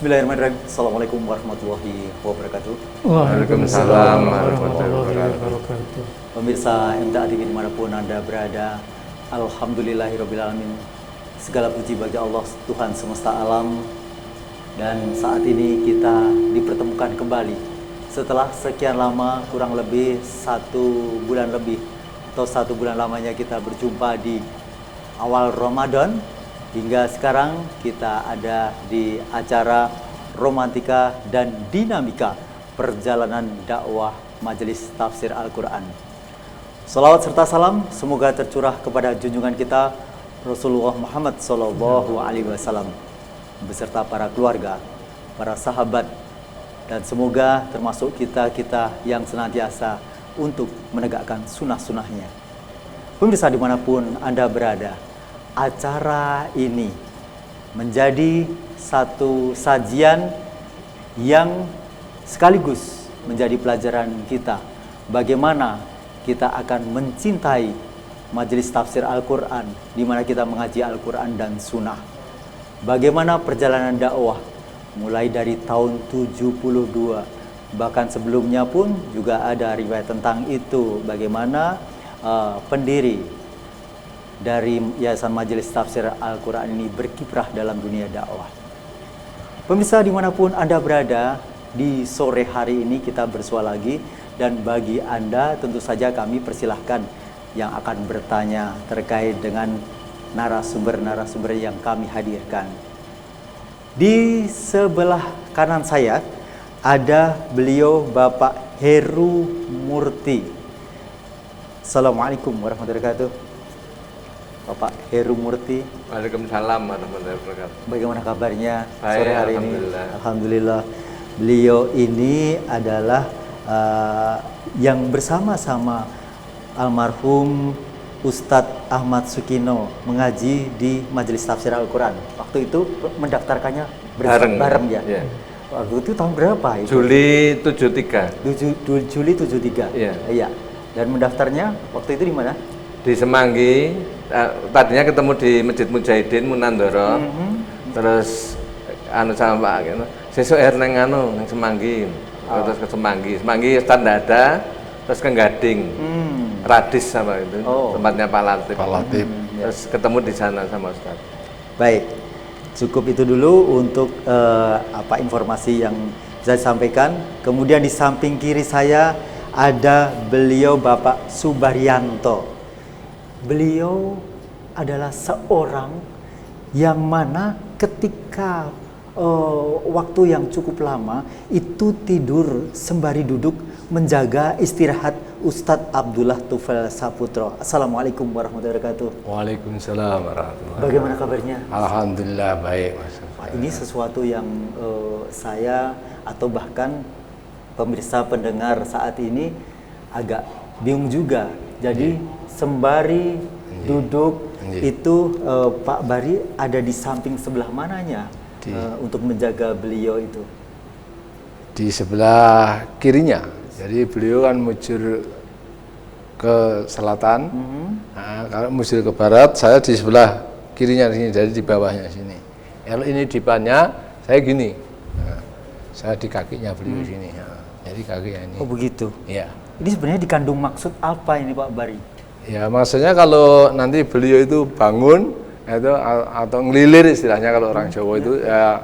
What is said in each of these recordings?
Bismillahirrahmanirrahim. Assalamualaikum warahmatullahi wabarakatuh. Waalaikumsalam warahmatullahi wabarakatuh. Pemirsa MTA TV dimanapun Anda berada, Alhamdulillahirrahmanirrahim. Segala puji bagi Allah Tuhan semesta alam. Dan saat ini kita dipertemukan kembali setelah sekian lama, kurang lebih 1 bulan lebih atau 1 bulan lamanya kita berjumpa di awal Ramadan. Hingga sekarang kita ada di acara Romantika dan Dinamika Perjalanan Dakwah Majelis Tafsir Al-Quran. Salawat serta salam semoga tercurah kepada junjungan kita Rasulullah Muhammad SAW beserta para keluarga, para sahabat, dan semoga termasuk kita-kita yang senantiasa untuk menegakkan sunnah-sunnahnya. Pemirsa dimanapun Anda berada, acara ini menjadi satu sajian yang sekaligus menjadi pelajaran kita bagaimana kita akan mencintai Majelis Tafsir Al-Quran, di mana kita mengaji Al-Quran dan Sunnah. Bagaimana perjalanan dakwah mulai dari tahun 72, bahkan sebelumnya pun juga ada riwayat tentang itu, bagaimana pendiri dari Yayasan Majelis Tafsir Al-Quran ini berkiprah dalam dunia dakwah. Pemirsa dimanapun Anda berada, di sore hari ini kita bersua lagi. Dan bagi Anda tentu saja kami persilahkan yang akan bertanya terkait dengan narasumber-narasumber yang kami hadirkan. Di sebelah kanan saya ada beliau Bapak Heru Murti. Assalamualaikum warahmatullahi wabarakatuh. Bapak Heru Murti. Waalaikumsalam warahmatullahi wabarakatuh. Bagaimana kabarnya baik, sore hari alhamdulillah. ini? Alhamdulillah. Beliau ini adalah yang bersama-sama almarhum Ustadz Ahmad Sukino mengaji di Majelis Tafsir Al-Quran. Waktu itu mendaftarkannya bareng ya? Yeah. Waktu itu tahun berapa itu? Juli 73. Juli 73? Iya. Dan mendaftarnya waktu itu di mana? Di Semanggi. Tadinya ketemu di Masjid Mujahidin Munandoro. Terus sama Pak sesuk neng neng Semanggi. Terus ke Semanggi stand ada, terus ke Gading. Radis sama itu. Tempatnya Pak Latif. Terus ketemu di sana sama Ustaz. Baik. Cukup itu dulu untuk informasi yang bisa disampaikan. Kemudian di samping kiri saya ada beliau Bapak Subaryanto. Beliau adalah seorang yang mana ketika waktu yang cukup lama itu tidur sembari duduk menjaga istirahat Ustadz Abdullah Tufail Saputro. Assalamualaikum warahmatullahi wabarakatuh. Waalaikumsalam warahmatullahi. Bagaimana kabarnya? Alhamdulillah baik, Mas. Ini sesuatu yang saya atau bahkan pemirsa pendengar saat ini agak bingung juga. Jadi sembari duduk itu Pak Bari ada di samping sebelah mananya untuk menjaga beliau itu? Di sebelah kirinya. Jadi beliau kan mujur ke selatan. Nah, kalau mujur ke barat, saya di sebelah kirinya sini, jadi di bawahnya sini. Kalau ini depannya, saya gini. Nah, saya di kakinya beliau sini. Nah, jadi kakinya ini. Oh begitu? Iya. Ini sebenarnya dikandung maksud apa ini Pak Bari? Ya maksudnya kalau nanti beliau itu bangun itu atau ngelilir istilahnya kalau orang Jawa itu ya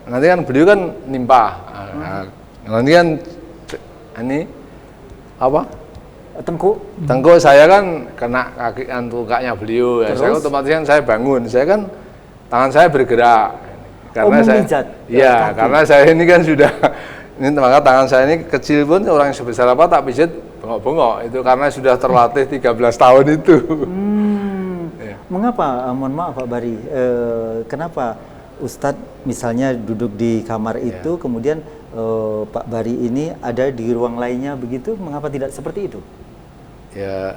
nanti kan beliau kan nimpah. Nanti kan ini apa? Tengkuk saya kan kena kaki tukaknya beliau. Ya, saya otomatis kan saya bangun. Saya kan tangan saya bergerak karena memijat, karena saya ini kan sudah ini maka tangan saya ini kecil pun orang sebesar apa tak pijat bengok-bengok itu karena sudah terlatih 13 tahun itu. Ya. Mengapa? Mohon maaf Pak Bari, kenapa Ustadz misalnya duduk di kamar itu, kemudian Pak Bari ini ada di ruang lainnya begitu? Mengapa tidak seperti itu? Ya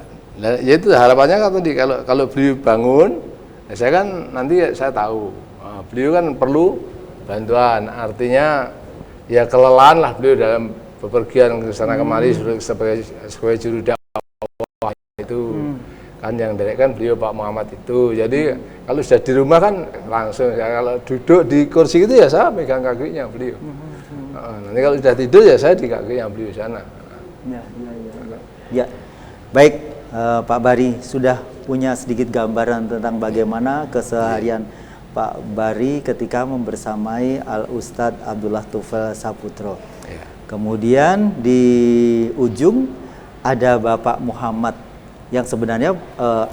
itu harapannya kan tadi kalau beliau bangun, ya saya kan nanti saya tahu beliau kan perlu bantuan, artinya ya kelelahan lah beliau dalam bepergian ke sana kemari sebagai juru dakwah itu. kan yang derek kan beliau Pak Muhammad itu. Jadi kalau sudah di rumah kan langsung ya, kalau duduk di kursi itu ya saya pegang kakinya beliau. Nanti kalau sudah tidur ya saya di kakinya beliau sana. Ya. Ya, baik Pak Bari sudah punya sedikit gambaran tentang bagaimana keseharian Pak Bari ketika membersamai Al Ustadz Abdullah Tufail Saputro. Ya. Kemudian di ujung ada Bapak Muhammad yang sebenarnya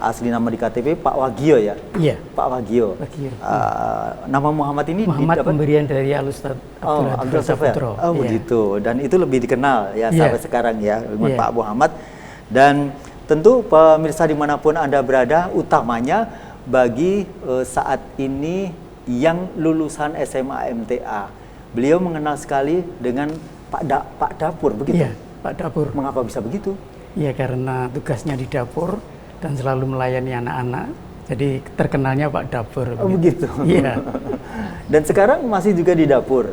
asli nama di KTP Pak Wagio ya? Iya. Pak Wagio. Nama Muhammad ini Muhammad pemberian dari Al Ustadz Abdullah Saputro. Oh begitu. Dan itu lebih dikenal ya sampai sekarang ya dengan Pak Muhammad. Dan tentu pemirsa dimanapun Anda berada, utamanya bagi saat ini yang lulusan SMA MTA. Beliau mengenal sekali dengan Pak Dapur begitu. Iya, Pak Dapur. Mengapa bisa begitu? Ya karena tugasnya di dapur dan selalu melayani anak-anak, jadi terkenalnya Pak Dapur. Oh begitu. Iya. Dan sekarang masih juga di dapur.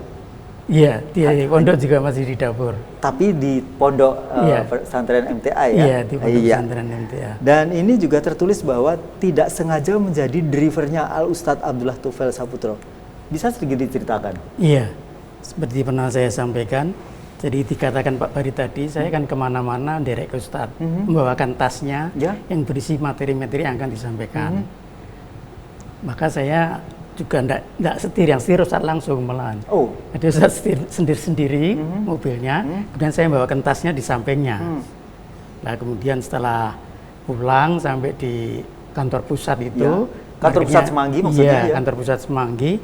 Iya, di pondok juga masih di dapur. Tapi di pondok pesantren MTA ya. Iya, di pondok pesantren MTA. Dan ini juga tertulis bahwa tidak sengaja menjadi drivernya Al Ustadz Abdullah Tufail Saputro. Bisa sedikit diceritakan? Iya, seperti pernah saya sampaikan. Jadi dikatakan Pak Bari tadi, saya kan kemana-mana derek ke Ustadz, membawakan tasnya yang berisi materi-materi yang akan disampaikan. Maka saya juga enggak setir, yang setir Ustadz langsung malahan. Oh. Jadi Ustadz setir sendiri mobilnya, kemudian saya membawakan tasnya di sampingnya. Nah kemudian setelah pulang sampai di kantor pusat itu, kantor pusat Semanggi maksudnya? Iya, kantor pusat Semanggi.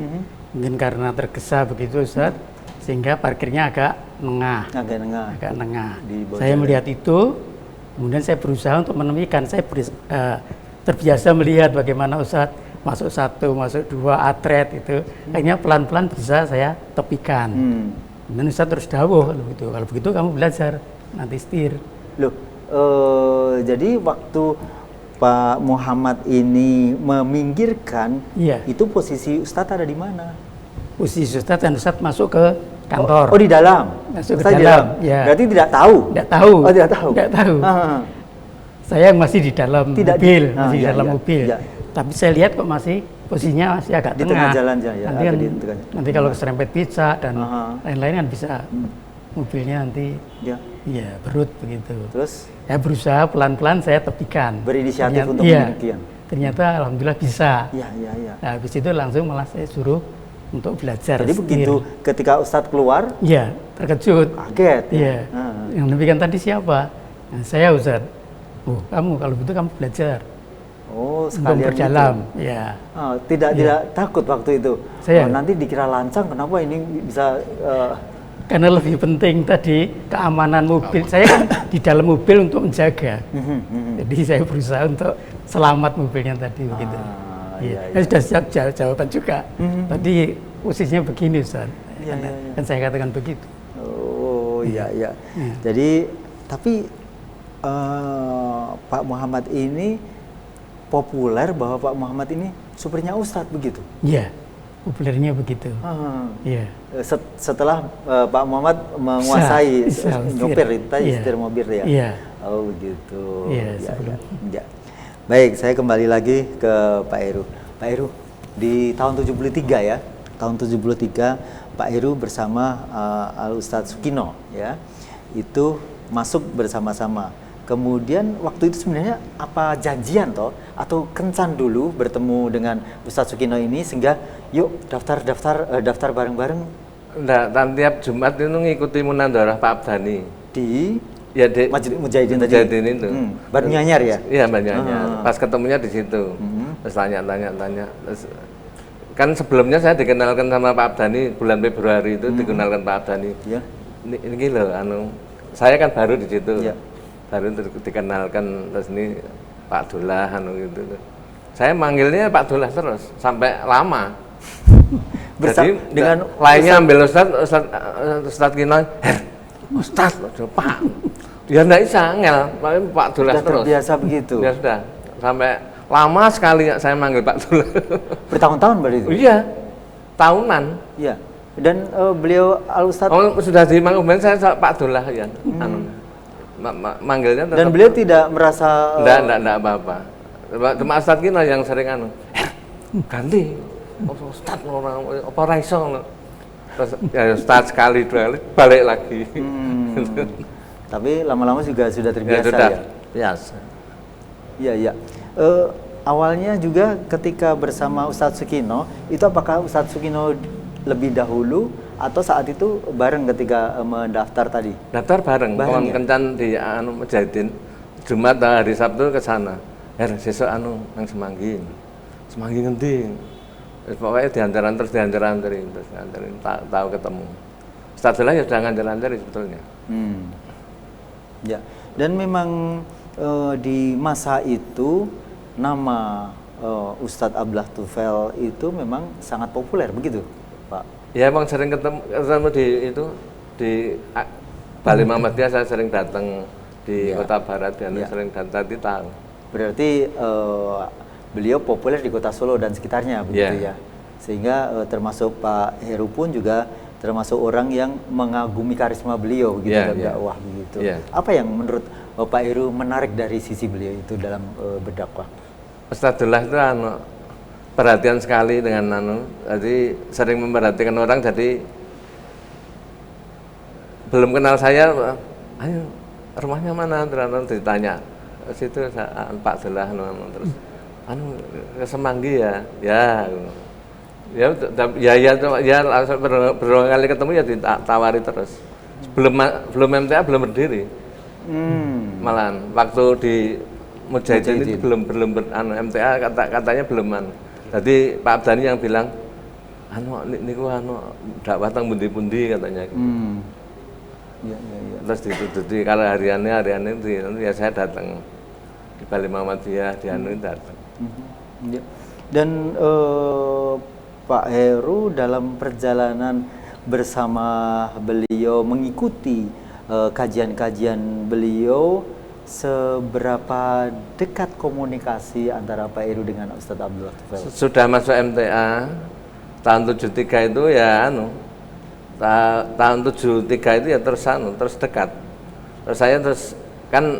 Mungkin karena tergesa begitu Ustadz, sehingga parkirnya agak nengah. Agak nengah. Saya melihat itu, kemudian saya berusaha untuk menemukan. Saya terbiasa melihat bagaimana Ustadz masuk satu, masuk dua, atret itu. Akhirnya pelan-pelan bisa saya tepikan. Kemudian Ustadz terus dawuh, kalau begitu kamu belajar, nanti setir. Loh, jadi waktu Pak Muhammad ini meminggirkan, itu posisi Ustadz ada di mana? Posisi Ustadz dan Ustadz masuk ke kantor. Oh di dalam? Masuk ke dalam. Ya. Berarti tidak tahu? Tidak tahu. Oh tidak tahu? Tidak tahu. Saya masih di dalam mobil, masih di dalam mobil. Tapi saya lihat kok masih posisinya masih agak di tengah jalan ya. Nanti kalau keserempet pizza dan lain-lain kan bisa mobilnya nanti berut begitu. Terus? Saya berusaha pelan-pelan saya tepikan. Berinisiatif untuk demikian. Ternyata alhamdulillah bisa. Iya. Nah, habis itu langsung malah saya suruh untuk belajar. Jadi begitu ketika Ustadz keluar? Iya, terkejut. Kaget. Iya. Yang demikian tadi siapa? Nah, saya Ustadz. Oh, kamu kalau begitu kamu belajar. Oh, sekalian berdalam. Ya. Tidak takut waktu itu. Saya nanti dikira lancang, kenapa ini bisa? Karena lebih penting tadi keamanan mobil. Saya kan di dalam mobil untuk menjaga. Jadi saya berusaha untuk selamat mobilnya tadi begitu. Iya. Sudah siap jawaban juga. Tadi posisinya begini Ustaz. Kan saya katakan begitu. Oh iya. Jadi tapi Pak Muhammad ini populer bahwa Pak Muhammad ini supirnya Ustadz begitu? Iya, populernya begitu. Iya. Setelah Pak Muhammad menguasai nyopir itu tadi, setir mobil ya? Iya. Oh begitu. Iya. Baik, saya kembali lagi ke Pak Heru. Pak Heru, di tahun 73 ya, tahun 73 Pak Heru bersama Al Ustadz Sukino ya, itu masuk bersama-sama. Kemudian waktu itu sebenarnya apa janjian toh atau kencan dulu bertemu dengan Ustadz Sukino ini sehingga yuk daftar bareng-bareng? Enggak, tiap Jumat itu ngikuti munandharah Pak Abdani Di Masjid Mujahidin tadi. Mujahidin itu. Baru Nyanyar ya? Iya, Baru Nyanyar. Pas ketemunya di situ. Terus tanya. Terus, kan sebelumnya saya dikenalkan sama Pak Abdani bulan Februari itu dikenalkan Pak Abdani. Iya. Ini loh saya kan baru di situ. Iya. Baru dikenalkan terus ini Pak Dullah gitu. Saya manggilnya Pak Dullah terus sampai lama. Jadi dengan lainnya ambil Ustadz Kino, Ustadz, Pak. Ya enggak bisa ngel, Pak Dullah terus. Terbiasa begitu. Ya sudah, sampai lama sekali saya manggil Pak Dullah. Bertahun-tahun berarti itu? Iya, tahunan. Iya. Dan beliau Al Ustadz. Oh, sudah dimanggil saya Pak Dullah ya. Manggilnya tetap. Dan beliau tidak merasa enggak apa-apa. Cuma Ustadz Kino yang sering ganti Ustadz orang apa ora iso. Terus ya Ustadz sekali dua kali balik lagi. Tapi lama-lama juga sudah terbiasa ya. Sudah, ya. biasa. Iya, iya. Awalnya juga ketika bersama Ustadz Sukino, itu apakah Ustadz Sukino lebih dahulu atau saat itu bareng ketika mendaftar tadi? Daftar bareng, Bareng pohon ya? kencan di Mujahidin. Jumat hari Sabtu ke sana. Sesuk nang Semanggi. Semanggi ngendi? Pokoknya diantaran terus tahu ketemu. Ustadzullah ya sudah ngantar-ngantar sebetulnya. Ya. Dan memang di masa itu nama Ustadz Abdullah Tufail itu memang sangat populer begitu, Pak? Ya emang sering ketemu di Bali Muhammadiyah, saya sering datang di Kota Barat dan sering datang di tahu. Berarti beliau populer di Kota Solo dan sekitarnya begitu ya. Sehingga termasuk Pak Heru pun juga termasuk orang yang mengagumi karisma beliau begitu dalam dakwah begitu. Apa yang menurut Pak Heru menarik dari sisi beliau itu dalam berdakwah? Ustadzullah itu perhatian sekali dengan jadi sering memperhatikan orang, jadi belum kenal saya, ayo rumahnya mana, terus ditanya, situ Pak Abdullah, terus ke Semanggi ya langsung berulang kali ketemu ya ditawari terus. Belum MTA belum berdiri. Malahan waktu di Mujahidin itu belum MTA katanya belum. Jadi Pak Abdani yang bilang niku dakwah teng pundi-pundi katanya gitu. Ya. Terus ditututi kalau hariannya itu ya saya datang di Bali Muhammadiyah di datang. Ya. Dan Pak Heru dalam perjalanan bersama beliau mengikuti kajian-kajian beliau, seberapa dekat komunikasi antara Pak Heru dengan Ustadz Abdullah Tufail? Sudah masuk MTA tahun 73 itu ya tahun 73 itu ya terus dekat. Terus saya kan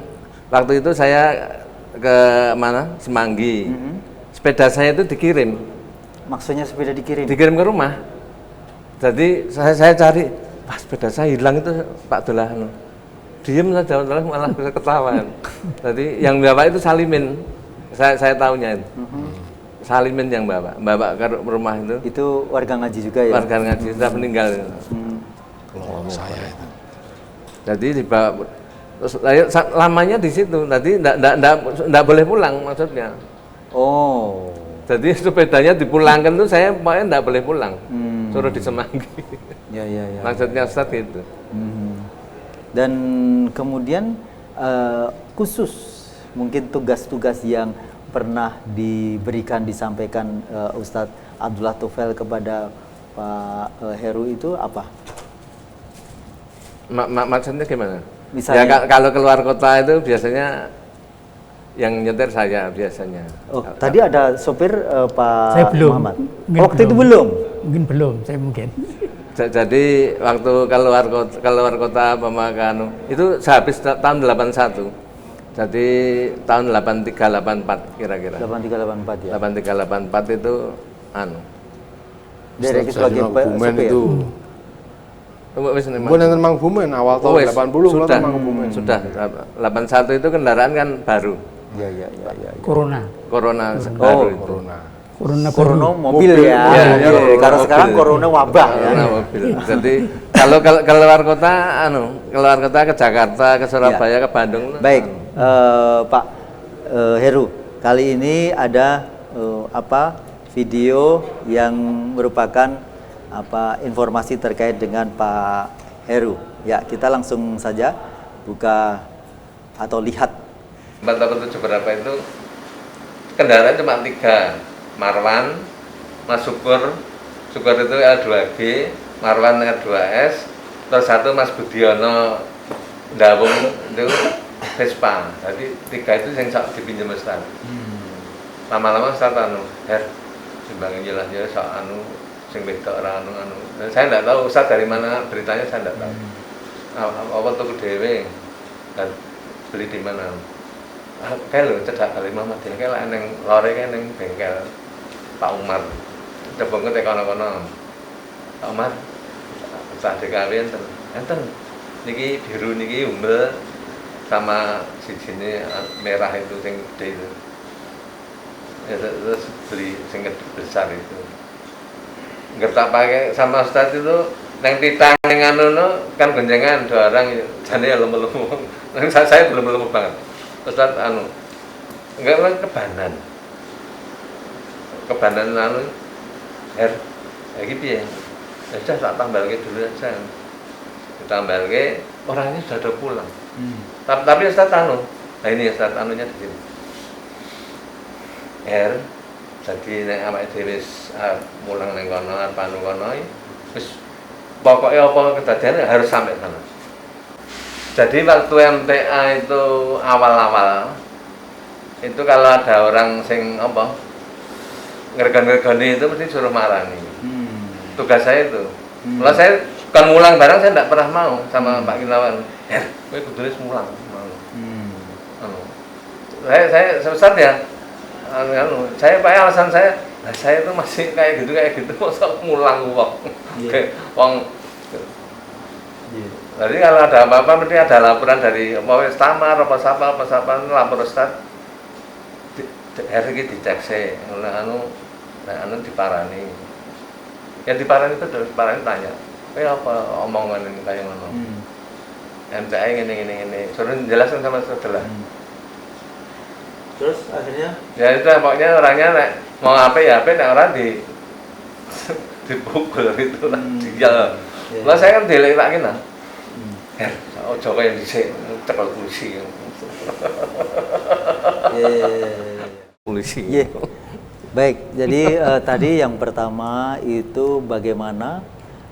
waktu itu saya ke mana? Semanggi. Sepeda saya itu dikirim. Maksudnya sepeda dikirim? Dikirim ke rumah. Jadi saya cari, sepeda saya hilang itu Pak Abdullah. Diem saja, malah bisa ketawa. Jadi yang bawa itu Salimin, saya tahunya itu. Salimin yang bawa ke rumah itu. Itu warga ngaji juga ya? Warga ngaji, sudah meninggal. Kalau saya itu. Jadi dibawa, terus lamanya di situ. Tadi enggak boleh pulang maksudnya. Oh. Jadi sepedanya dipulangkan tuh saya pokoknya enggak boleh pulang. Suruh di Semanggi. Ya. Maksudnya Ustadz itu. Dan kemudian khusus mungkin tugas-tugas yang pernah disampaikan Ustadz Abdullah Tufail kepada Pak Heru itu apa? Maksudnya gimana? Misalnya, ya kalau keluar kota itu biasanya yang nyetir saya biasanya. Oh, tadi ada sopir Pak saya belum. Muhammad. Mungkin Waktu itu belum? Mungkin belum, saya mungkin. Jadi waktu keluar kota Pemakan itu sehabis tahun 81. Jadi tahun 83 84 kira-kira. 83 84 ya. 83 84 itu Dari sebagai Bumen sopir. itu. Bukan yang Mang Bumen awal tahun 80 sudah, Mang Bumen. Sudah 81 itu kendaraan kan baru. Ya. Corona Baru itu. Corona mobil ya. Karena sekarang corona wabah ya. Corona mobil. Jadi kalau keluar kota ke Jakarta, ke Surabaya, ke Bandung. Baik, Pak Heru, kali ini ada video yang merupakan informasi terkait dengan Pak Heru. Ya, kita langsung saja buka atau lihat. 47 berapa itu kendaraan cuma 3, Marwan, Mas Syukur itu L2G, Marwan R2S, terus satu Mas Budiono Dawung itu Vespa. Jadi 3 itu yang dipinjam Ustaz. Lama-lama Ustaz simbangin jelas soal sing wedok ora Dan saya enggak tahu Ustaz dari mana beritanya, saya enggak tahu. Apa tuh dhewe dan beli di mana. kayak lho cedak kali Muhammadiyah kayak lah neng lore kayak neng bengkel Pak Umar. Coba ngerti kono-kono. Pak Umar, saat dikawin enten niki biru niki umbel sama sijine merah itu sing gede itu. Ya, terus beli sing besar itu. Nggak tak pakai sama Ustaz itu neng titang neng anu kan goncengan 2 orang jane ya lemu-lemu. Saya belum lemu banget. Ustaz anu enggak kan kebanan anu iki piye? Ya sudah tak tambahke dulu aja. Ditambahke orangnya sudah ada pulang. Tapi Ustaz anu. Nah ini Ustaz anunya di sini. Jadi nek awake dhewe wis mulang ning kono arep anu kono wis pokoke apa kedadian harus sampai sana. Jadi waktu MTA itu awal-awal itu kalau ada orang sing apa ngergon-ngergoni itu mesti suruh marani. Tugas saya itu. Kalau saya kan mulang barang saya tidak pernah mau sama Pak Kilawan. Kowe kudu wis mulang mau. Saya Ustaz ya saya pakai alasan saya itu masih kayak gitu masa mulang wong. Wong. Jadi kalau ada apa-apa mesti ada laporan dari mau stamar apa sapa lapor Ustaz. Hari ini dicek sih, anu diparani. Yang diparani itu diparani tanya, apa omongan ini kayak ngono. MTI ini, suruh jelaskan sama setelah. Terus akhirnya? Ya itu pokoknya orangnya mau apa ya nek orang dipukul gitu lah, digal. Lah saya kan delek tak kena. Ojo kaya dhisik cekel polisi. Polisi. Baik, jadi tadi yang pertama itu bagaimana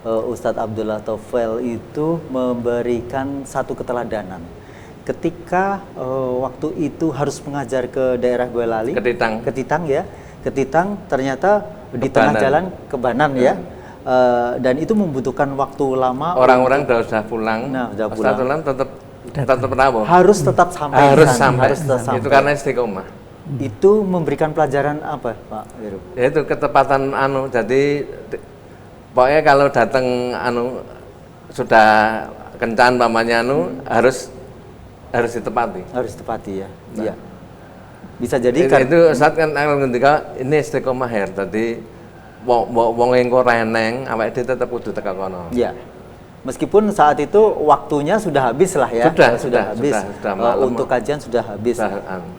Ustadz Abdullah Tofel itu memberikan satu keteladanan. Ketika waktu itu harus mengajar ke daerah Boyolali, Ketitang ternyata di tengah jalan Kebanan ya, dan itu membutuhkan waktu lama. Orang-orang sudah pulang, sudah pulang, tetap rawuh. Harus tetap sampai. Harus sampai. Itu karena istiqomah. Itu memberikan pelajaran apa, Pak Heru? Ya itu ketepatan anu. Jadi pokoknya kalau datang anu sudah kencan pamannya anu harus ditepati. Harus ditepati ya. Iya. Bisa jadi kan itu saat kan ketika ini istiqomah her. Tadi wong engko reneng awake dhewe tetep kudu teka kono. Iya. Meskipun saat itu waktunya sudah habis lah ya. Sudah habis. Untuk kajian sudah habis.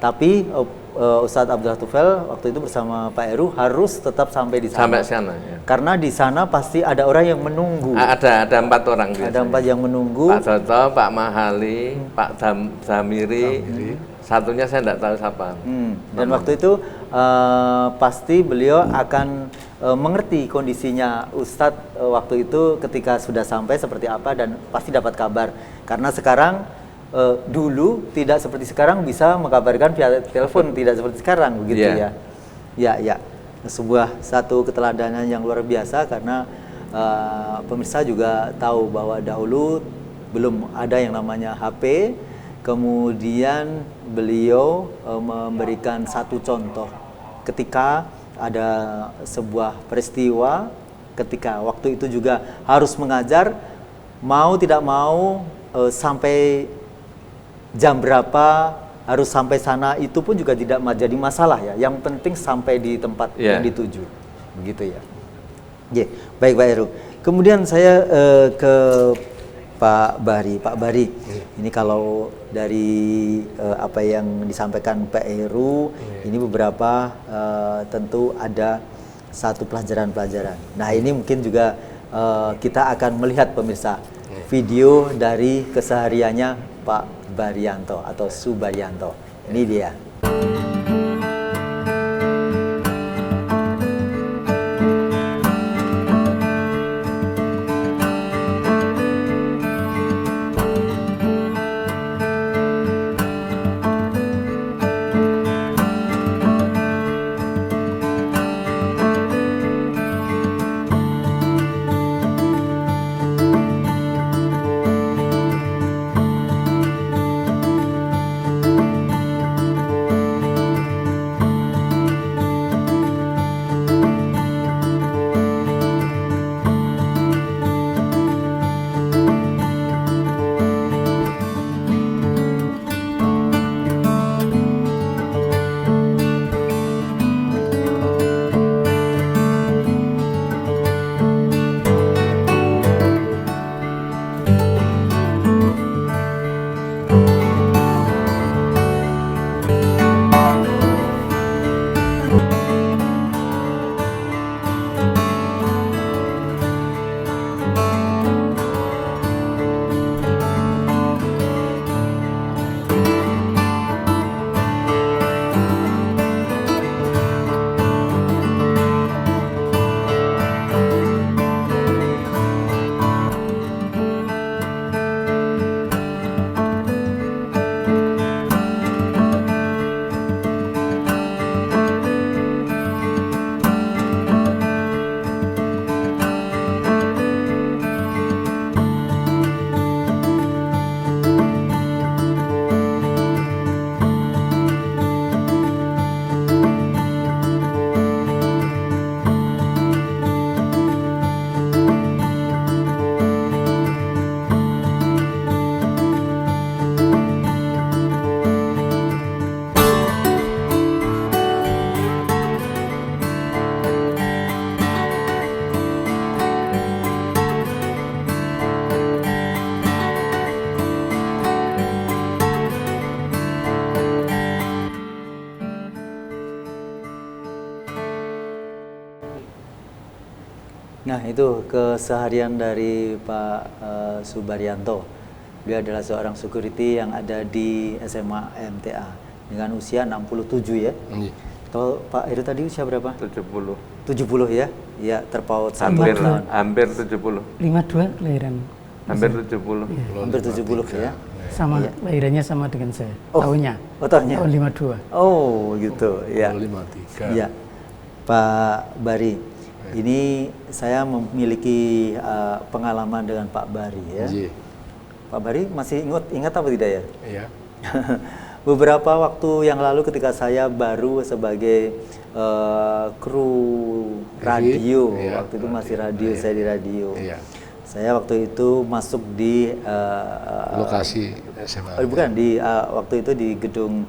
Tapi Ustadz Abdullah Tufel waktu itu bersama Pak Heru harus tetap sampai di sana. Sampai sana ya. Karena di sana pasti ada orang yang menunggu. Ada 4 orang biasanya. Ada 4 yang menunggu. Pak Toto, Pak Mahali, Pak Zamiri. Satunya saya tidak tahu siapa. Dan waktu itu pasti beliau akan mengerti kondisinya Ustadz waktu itu ketika sudah sampai seperti apa dan pasti dapat kabar. Karena sekarang dulu tidak seperti sekarang bisa mengkabarkan via telepon, tidak seperti sekarang begitu ya. Ya. Sebuah satu keteladanan yang luar biasa karena pemirsa juga tahu bahwa dahulu belum ada yang namanya HP. Kemudian beliau memberikan satu contoh ketika ada sebuah peristiwa, ketika waktu itu juga harus mengajar, mau tidak mau sampai jam berapa harus sampai sana itu pun juga tidak jadi masalah ya. Yang penting sampai di tempat yang dituju, begitu ya. Baik Pak Heru. Kemudian saya ke Pak Bari, ini kalau dari apa yang disampaikan Pak Heru, ini beberapa tentu ada satu pelajaran-pelajaran. Nah ini mungkin juga kita akan melihat pemirsa video dari kesehariannya Pak Baryanto atau Subaryanto. Ini dia. Nah, itu keseharian dari Pak Subaryanto. Beliau adalah seorang security yang ada di SMA MTA dengan usia 67 ya. Iya. Kalau Pak Heru tadi usia berapa? 70. 70 ya? Ya, terpaut 1 Hampir, tahun. hampir 70. 52 kelahiran. Hampir 70. Hampir 70 ya. Sama lahirannya sama dengan saya. Tahunnya. Oh, tahunnya. Tahun 52. Oh, gitu. Ya. 53. Iya. Pak Bari. Ini saya memiliki pengalaman dengan Pak Bari ya. Iya. Pak Bari masih ingat apa tidak ya? Iya. Beberapa waktu yang lalu ketika saya baru sebagai kru radio, Iya, waktu itu masih radio, saya di radio. Iya. Saya waktu itu masuk di Lokasi SMA. bukan di waktu itu di gedung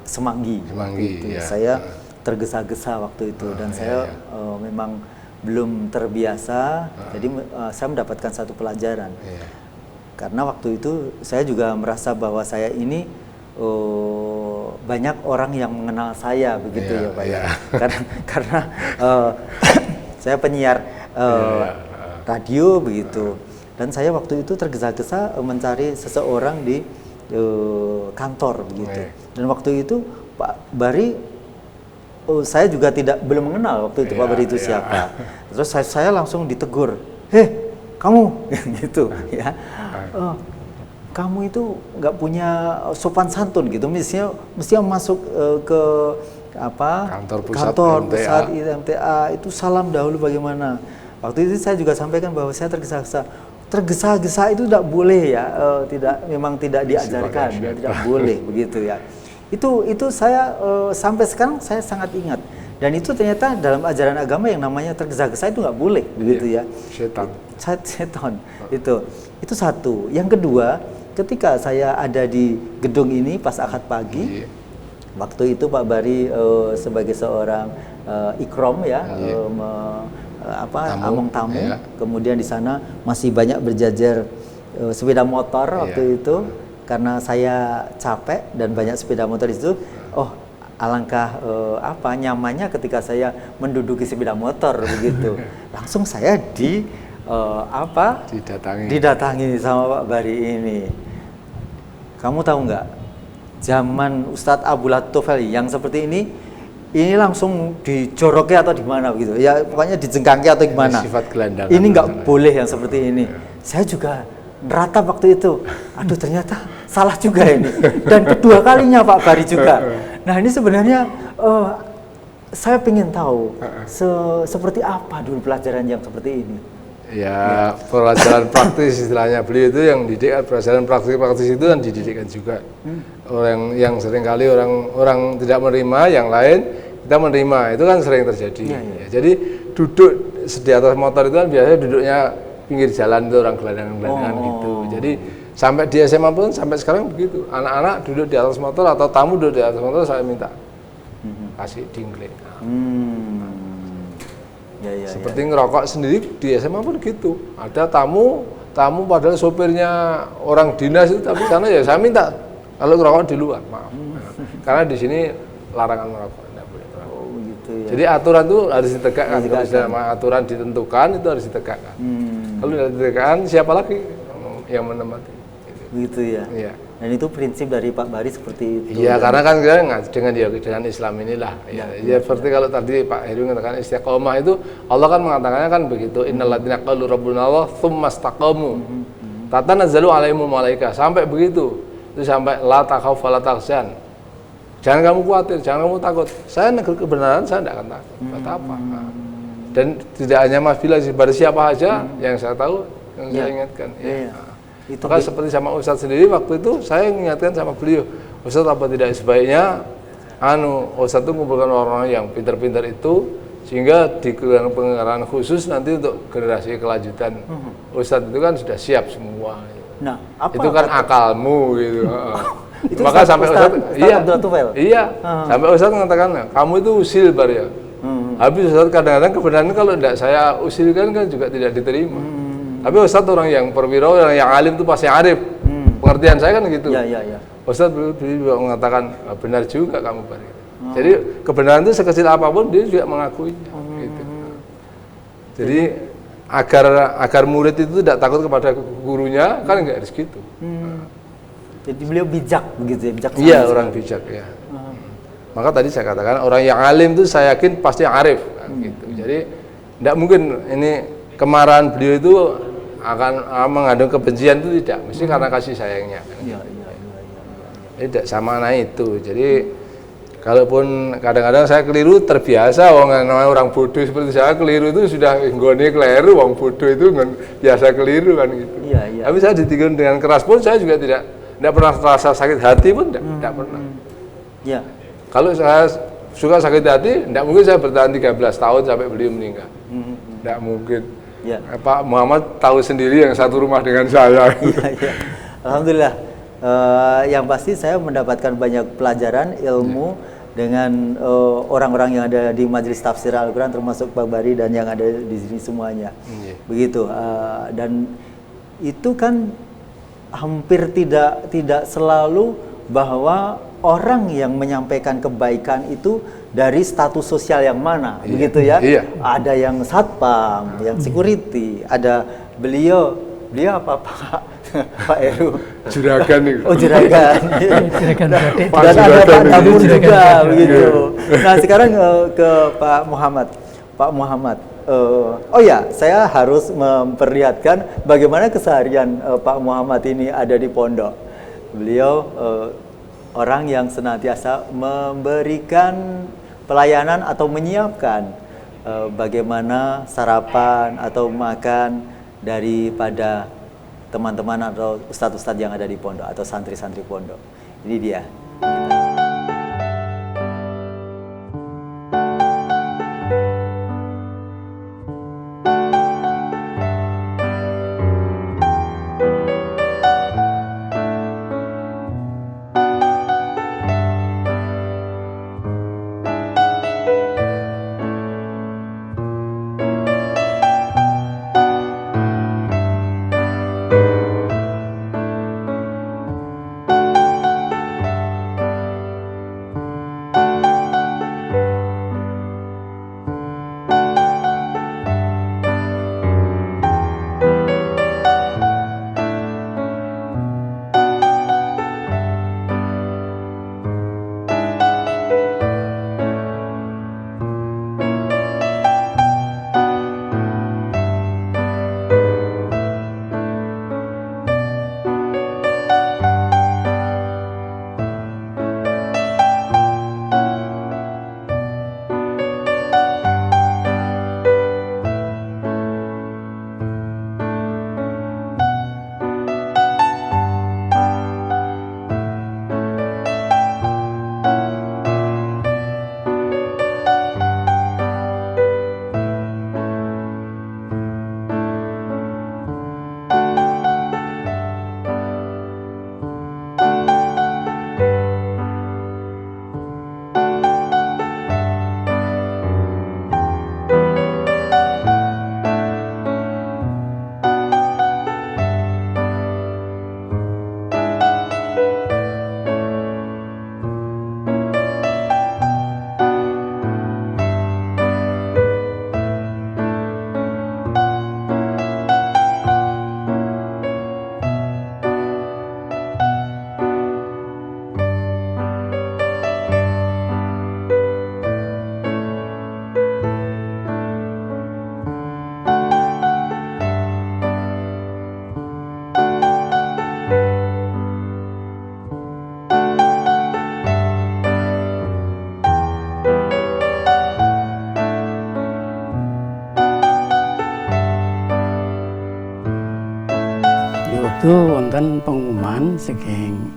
Semanggi. Semanggi, Gitu. iya. Saya tergesa-gesa waktu itu dan saya memang belum terbiasa, jadi saya mendapatkan satu pelajaran. Iya. Karena waktu itu saya juga merasa bahwa saya ini banyak orang yang mengenal saya begitu Iya, ya Pak iya. ya. Karena saya penyiar radio begitu. Dan saya waktu itu tergesa-gesa mencari seseorang di kantor begitu. Iya. Dan waktu itu Pak Bari saya juga belum mengenal waktu itu Pak Bari itu siapa. Terus saya langsung ditegur, "Heh, kamu," gitu ya. Kamu itu nggak punya sopan santun gitu. Mestinya masuk ke Kantor pusat pusat MTA itu salam dahulu bagaimana. Waktu itu saya juga sampaikan bahwa saya tergesa-gesa. Tergesa-gesa itu tidak boleh ya, memang tidak diajarkan, tidak boleh begitu ya. Itu saya sampai sekarang saya sangat ingat, dan itu ternyata dalam ajaran agama yang namanya tergesa-gesa itu nggak boleh begitu ya. Setan itu satu. Yang kedua, ketika saya ada di gedung ini pas akad pagi, waktu itu Pak Bari sebagai seorang ikrom ya, among tamu, kemudian di sana masih banyak berjajar sepeda motor waktu itu. Karena saya capek dan banyak sepeda motor itu, alangkah nyamannya ketika saya menduduki sepeda motor begitu. Langsung saya didatangi sama Pak Bari ini. Kamu tahu nggak? Zaman Ustadz Abu Latofeli yang seperti ini langsung dijoroki atau di mana begitu? Ya pokoknya dijengkangki atau gimana? Sifat gelandangan. Ini nggak boleh yang seperti ini. Saya juga neratap waktu itu, aduh ternyata salah juga ini, dan kedua kalinya Pak Bari juga. Nah ini sebenarnya saya ingin tahu seperti apa dulu pelajaran yang seperti ini. Ya, pelajaran praktis istilahnya. Beliau itu yang didik, pelajaran praktis itu kan dididikan juga. Orang yang seringkali orang tidak menerima, yang lain kita menerima, itu kan sering terjadi. Ya, jadi duduk di atas motor itu kan biasanya duduknya pinggir jalan itu orang gelandangan gitu. Jadi sampai di SMA pun sampai sekarang begitu. Anak-anak duduk di atas motor atau tamu duduk di atas motor saya minta kasih dingle. Seperti ngerokok sendiri di SMA pun gitu. Ada tamu padahal sopirnya orang dinas itu, tapi sana ya saya minta kalau ngerokok di luar, maaf. Karena di sini larangan merokok. Ya. Jadi aturan itu harus ditegakkan. Kalau selama aturan ditentukan itu harus ditegakkan. Kalau tidak ditegakkan, siapa lagi yang menempati? Begitu ya. Iya. Dan itu prinsip dari Pak Bari seperti itu. Iya, karena kan dengan Islam inilah. Ya, seperti kalau tadi Pak Heru mengatakan istiqomah itu, Allah kan mengatakannya kan begitu. Innalladzina qalu rabbuna Allah tsumma istaqamu. Tatanazzalu alaihimul malaikah. Sampai begitu. Itu sampai la takhaf wa la tahzan. Jangan kamu khawatir, jangan kamu takut. Saya negeri kebenaran, saya tidak akan takut. Buat apa? Dan tidak hanya Mas Bilal, pada siapa saja yang saya tahu, yang saya ingatkan. Maka seperti sama Ustadz sendiri, waktu itu saya mengingatkan sama beliau, Ustadz apa tidak sebaiknya Ustadz itu mengumpulkan orang-orang yang pintar-pintar itu, sehingga di pengarahan khusus nanti untuk generasi kelanjutan Ustadz itu kan sudah siap semua. Nah, itu kan akalmu gitu. Itu maka sampai Ustadz sampai Ustadz mengatakan, kamu itu usil bar ya. Habis Ustadz kadang-kadang kebenaran kalau tidak saya usilkan kan juga tidak diterima. Tapi Ustadz orang yang perwira, orang yang alim itu pasti arif. Pengertian saya kan gitu. Ustadz juga mengatakan, benar juga kamu bar. Jadi kebenaran itu sekecil apapun dia juga mengakuinya. Gitu. Jadi agar murid itu tidak takut kepada gurunya kan enggak harus gitu. Jadi beliau bijak begitu ya, bijaksana. Iya, orang bijak ya. Maka tadi saya katakan orang yang alim itu saya yakin pasti arif kan, gitu. Jadi tidak mungkin ini kemarahan beliau itu akan mengandung kebencian, itu tidak, mesti karena kasih sayangnya kan. Iya. Tidak sama itu. Jadi kalaupun kadang-kadang saya keliru terbiasa, namanya orang bodoh seperti saya keliru itu sudah nggone keliru, wong bodoh itu biasa keliru kan gitu. Iya. Tapi saya ditegur dengan keras pun saya juga tidak pernah rasa sakit hati pun tidak pernah. Iya. Kalau saya suka sakit hati, tidak mungkin saya bertahan 13 tahun sampai beliau meninggal. Tidak mungkin. Ya. Pak Muhammad tahu sendiri yang satu rumah dengan saya. Iya. Alhamdulillah. Yang pasti saya mendapatkan banyak pelajaran ilmu dengan orang-orang yang ada di Majelis Tafsir Al-Quran, termasuk Pak Bari dan yang ada di sini semuanya. Begitu. Dan itu kan hampir tidak selalu bahwa orang yang menyampaikan kebaikan itu dari status sosial yang mana, begitu ya? Iya. Ada yang satpam, yang security, ada beliau apa Pak? Pak Heru. Juragan itu. Oh, juragan. Juragan Batik. Dan ada Pak Tabur Juragan juga, Batik. begitu. Nah, sekarang ke Pak Muhammad. Pak Muhammad, oh ya, saya harus memperlihatkan bagaimana keseharian Pak Muhammad ini ada di pondok. Beliau orang yang senantiasa memberikan pelayanan atau menyiapkan bagaimana sarapan atau makan daripada teman-teman atau ustadz-ustadz yang ada di pondok atau santri-santri pondok. Ini dia. Itu wonten pengumuman saking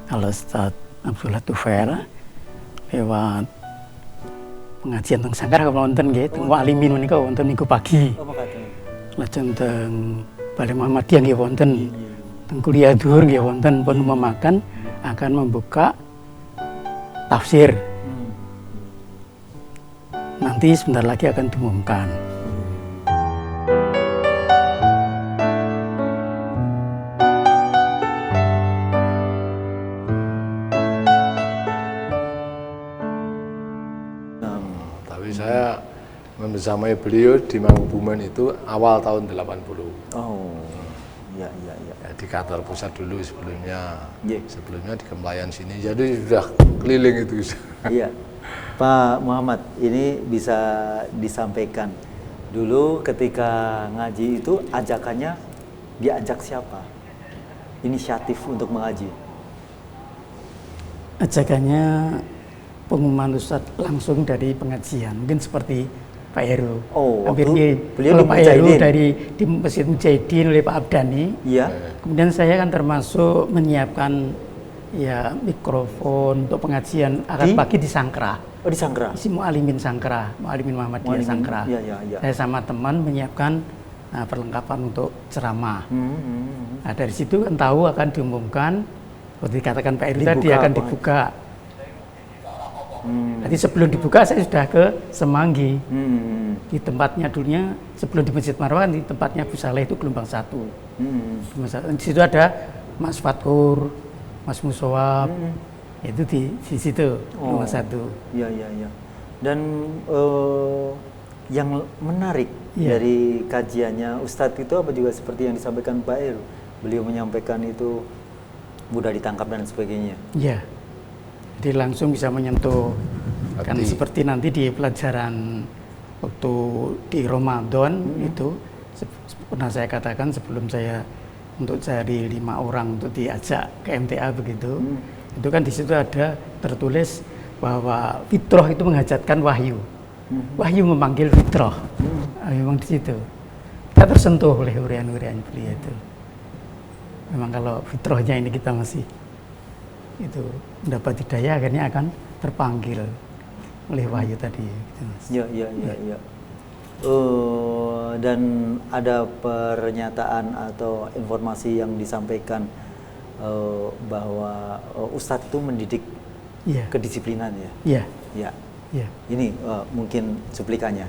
kalau Ustaz Abdullah Tufail lewat pengajian teng Sangkar wonten nggih teng Walimin menika wonten minggu pagi. Lajeng teng Balai Muhammadiyah nggih wonten. Teng kuliah dhuwur nggih wonten pun memakan akan membuka tafsir. Nanti sebentar lagi akan diumumkan. membersamai beliau di Mangkubumen itu awal tahun 80. Oh, iya. Ya, di kantor pusat dulu sebelumnya. Iya. Sebelumnya di Kemlayan sini. Jadi sudah keliling itu. Iya. Pak Muhammad, ini bisa disampaikan. Dulu ketika ngaji itu ajakannya diajak siapa? Inisiatif untuk mengaji. Ajakannya pengumuman Ustadz langsung dari pengajian, mungkin seperti Pak Heru. Oh, Hampir beliau kalau di Pak Heru Mujahidin. di Masjid Mujahidin oleh Pak Abdani. Iya. Kemudian saya kan termasuk menyiapkan ya mikrofon untuk pengajian akad pagi di Sangkra. Oh, di Sangkra. Si Mu'alimin Sangkra, Mu'alimin Muhammadiyah Mu'alimin, Sangkra. iya. Saya sama teman menyiapkan perlengkapan untuk ceramah. Nah, dari situ kan tahu akan diumumkan, seperti dikatakan Pak Heru tadi akan dibuka. Jadi sebelum dibuka saya sudah ke Semanggi. Di tempatnya dulunya sebelum di Masjid Marwah di tempatnya Bu Saleh itu gelombang 1. Di situ ada Mas Fatkur, Mas Musawab. Itu di situ gelombang 1. Iya. Dan yang menarik Iya. dari kajiannya Ustadz itu apa juga seperti yang disampaikan Pak Heru. Beliau menyampaikan itu mudah ditangkap dan sebagainya. Iya. Jadi langsung bisa menyentuh kan seperti nanti di pelajaran waktu di Ramadan itu pernah saya katakan sebelum saya untuk cari 5 orang untuk diajak ke MTA begitu. Itu kan di situ ada tertulis bahwa fitrah itu menghajatkan wahyu. Wahyu memanggil fitrah. Memang di situ. Kita tersentuh oleh urian-urian beliau itu. Memang kalau fitrahnya ini kita masih itu mendapat hidayah akhirnya akan terpanggil oleh wahyu tadi. Iya. Dan ada pernyataan atau informasi yang disampaikan bahwa Ustadz itu mendidik kedisiplinan ya. Iya. Ini mungkin cuplikannya.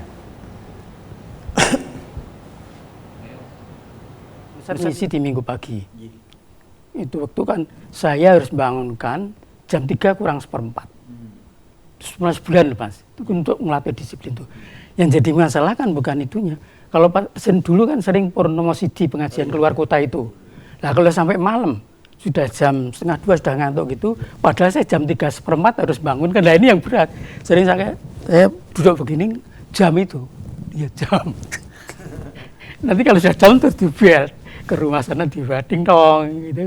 Ustadz misi di Minggu pagi. Itu waktu kan saya harus bangunkan jam 3 kurang 1/4. 11 bulan Mas, itu untuk melatih disiplin itu. Yang jadi masalah kan bukan itunya. Kalau dulu kan sering Purnomo Sidi pengajian keluar kota itu. Nah kalau sampai malam, sudah jam 1:30 sudah ngantuk gitu, padahal saya jam 3:4 harus bangun kan. Nah ini yang berat. Sering saya duduk begini, jam itu. Ya jam. Nanti kalau sudah jam terus dibel ke rumah sana dibading dong gitu.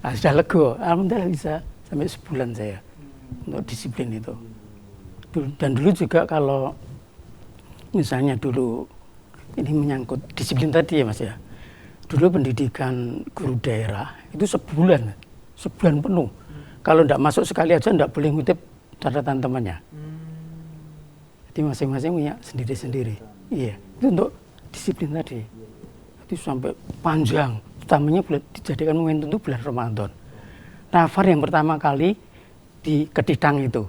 Nah, sudah lego, alhamdulillah bisa sampai sebulan saya untuk disiplin itu. Dan dulu juga kalau misalnya dulu ini menyangkut disiplin tadi ya Mas ya. Dulu pendidikan guru daerah itu sebulan penuh. Kalau tidak masuk sekali aja tidak boleh ngutip catatan temannya. Jadi masing-masing punya sendiri-sendiri. Iya, itu untuk disiplin tadi. Itu sampai panjang. Utamanya dijadikan momentum itu bulan Ramadan. Nafar yang pertama kali di Keditang itu,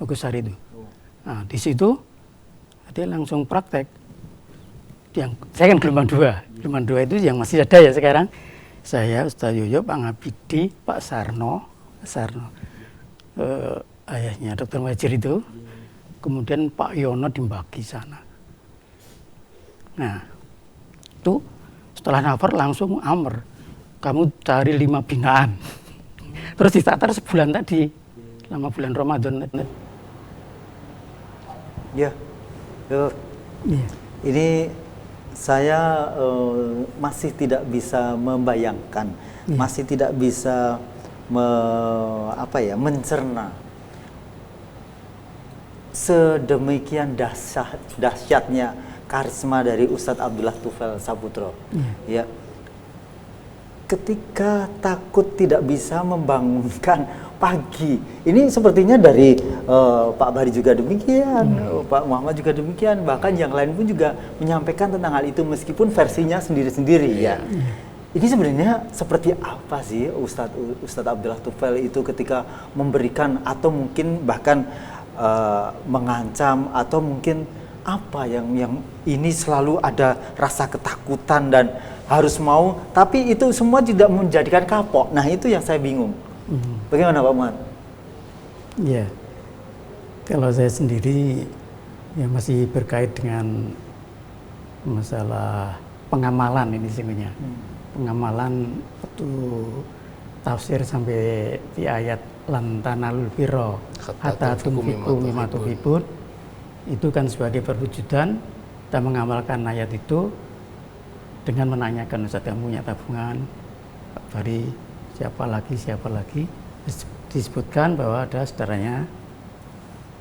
Bagusari itu. Nah, di situ dia langsung praktek. Saya kan gelombang 2. Gelombang 2 itu yang masih ada ya sekarang. Saya, Ustaz Yoyo, Pak Ngabidi, Pak Sarno, ayahnya Dr. Wajir itu. Kemudian Pak Yono di Mbaki sana. Nah, itu setelah nafar langsung amr. Kamu cari 5 binaan. Terus ditatar sebulan tadi. Lama bulan Ramadan. Ya. Ini saya masih tidak bisa membayangkan, masih tidak bisa mencerna sedemikian dahsyatnya karisma dari Ustadz Abdullah Tufail Saputro. Ya. Ketika takut tidak bisa membangunkan pagi. Ini sepertinya dari Pak Bari juga demikian, Pak Muhammad juga demikian, bahkan yang lain pun juga menyampaikan tentang hal itu meskipun versinya sendiri-sendiri ya. Ini sebenarnya seperti apa sih Ustadz Abdullah Tufail itu ketika memberikan atau mungkin bahkan mengancam atau mungkin apa yang ini selalu ada rasa ketakutan dan harus mau, tapi itu semua tidak menjadikan kapok. Nah itu yang saya bingung. Bagaimana Pak Muhammad? Ya, kalau saya sendiri Ya masih berkait dengan masalah pengamalan ini sebenarnya. Pengamalan waktu tafsir sampai di ayat lan tanalul birra hatta tunfiqu mimma tuhibbun, itu kan sebagai perwujudan kita mengamalkan ayat itu dengan menanyakan, Ustaz kamu punya tabungan, Pak Bari, siapa lagi, disebutkan bahwa ada saudaranya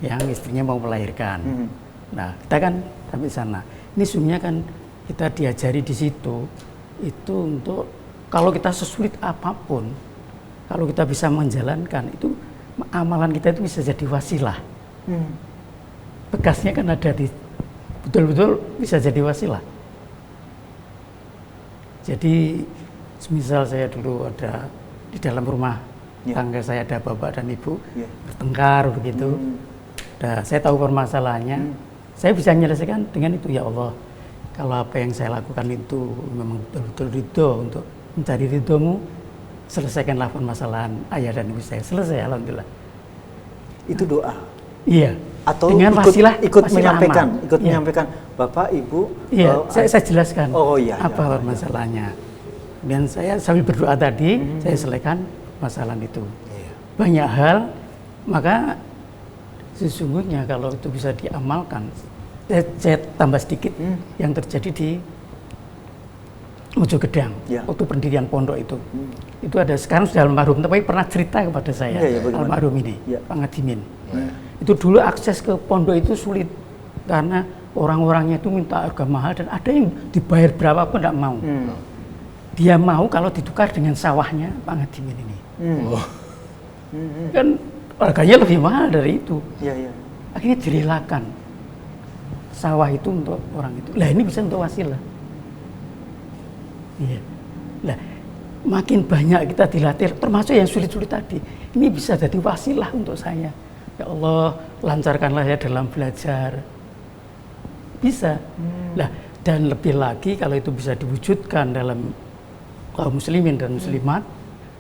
yang istrinya mau melahirkan. Nah, kita kan sampai sana. Ini sebenarnya kan kita diajari di situ itu untuk kalau kita sesulit apapun, kalau kita bisa menjalankan itu, amalan kita itu bisa jadi wasilah. Bekasnya kan ada di betul-betul bisa jadi wasilah. Jadi semisal saya dulu ada di dalam rumah tangga saya ada bapak dan ibu bertengkar begitu. Nah, saya tahu permasalahannya, saya bisa menyelesaikan dengan itu, ya Allah. Kalau apa yang saya lakukan itu memang betul-betul ridho untuk mencari ridhomu, selesaikanlah permasalahan ayah dan ibu saya. Selesai, alhamdulillah. Itu doa. Iya. Atau dengan ikut menyampaikan Bapak Ibu. Iya, saya jelaskan apa permasalahannya. Dan saya sambil berdoa tadi, saya selesaikan masalah itu. Banyak hal, maka sesungguhnya kalau itu bisa diamalkan, saya tambah sedikit yang terjadi di Mojogedang waktu pendirian pondok itu. Itu ada, sekarang sudah almarhum, tapi pernah cerita kepada saya almarhum ini, Pak Ngadimin. Itu dulu akses ke pondok itu sulit karena orang-orangnya itu minta harga mahal dan ada yang dibayar berapapun tidak mau. Dia mau kalau ditukar dengan sawahnya Pak Ngadimin ini. Kan harganya lebih mahal dari itu. Akhirnya direlakan sawah itu untuk orang itu. Lah ini bisa untuk wasilah. Iya. Lah makin banyak kita dilatih, termasuk yang sulit-sulit tadi. Ini bisa jadi wasilah untuk saya. Ya Allah, lancarkanlah ya dalam belajar. Bisa. Lah, dan lebih lagi kalau itu bisa diwujudkan dalam kaum muslimin dan muslimat,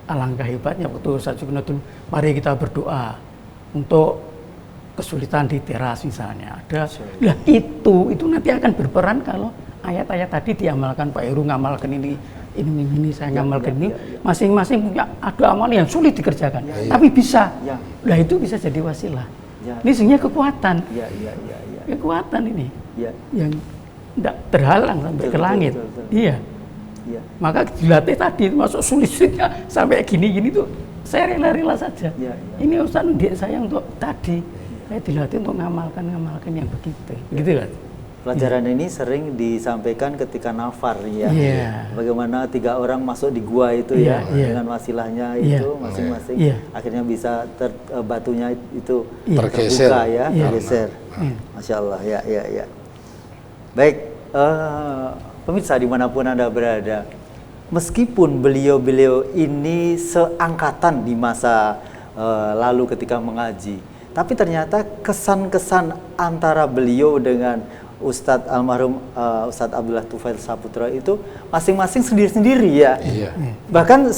alangkah hebatnya. Waktu Ustaz Sugiono, mari kita berdoa untuk kesulitan di teras misalnya. Ada. Lah itu nanti akan berperan kalau ayat-ayat tadi diamalkan. Pak Heru ngamalkan ini saya ngamalkan ini. Masing-masing punya ada amal yang sulit dikerjakan, tapi bisa. Lah itu bisa jadi wasilah. Ini sebenarnya kekuatan. Kekuatan ini yang tidak terhalang sampai ke langit. Iya. Maka dilatih tadi masuk sulit-sulitnya sampai gini-gini tuh saya rela-rela saja. Ini Ustaz mendidik saya untuk tadi. Saya dilatih untuk ngamalkan yang begitu. Gitu kan? Pelajaran ini sering disampaikan ketika nafar ya. Bagaimana 3 orang masuk di gua itu dengan wasilahnya itu masing-masing akhirnya bisa batunya itu terbuka tergeser. Masya Allah ya. Baik, pemirsa dimanapun Anda berada, meskipun beliau-beliau ini seangkatan di masa lalu ketika mengaji, tapi ternyata kesan-kesan antara beliau dengan Ustadz almarhum Ustadz Abdullah Tufail Saputra itu masing-masing sendiri-sendiri ya. Bahkan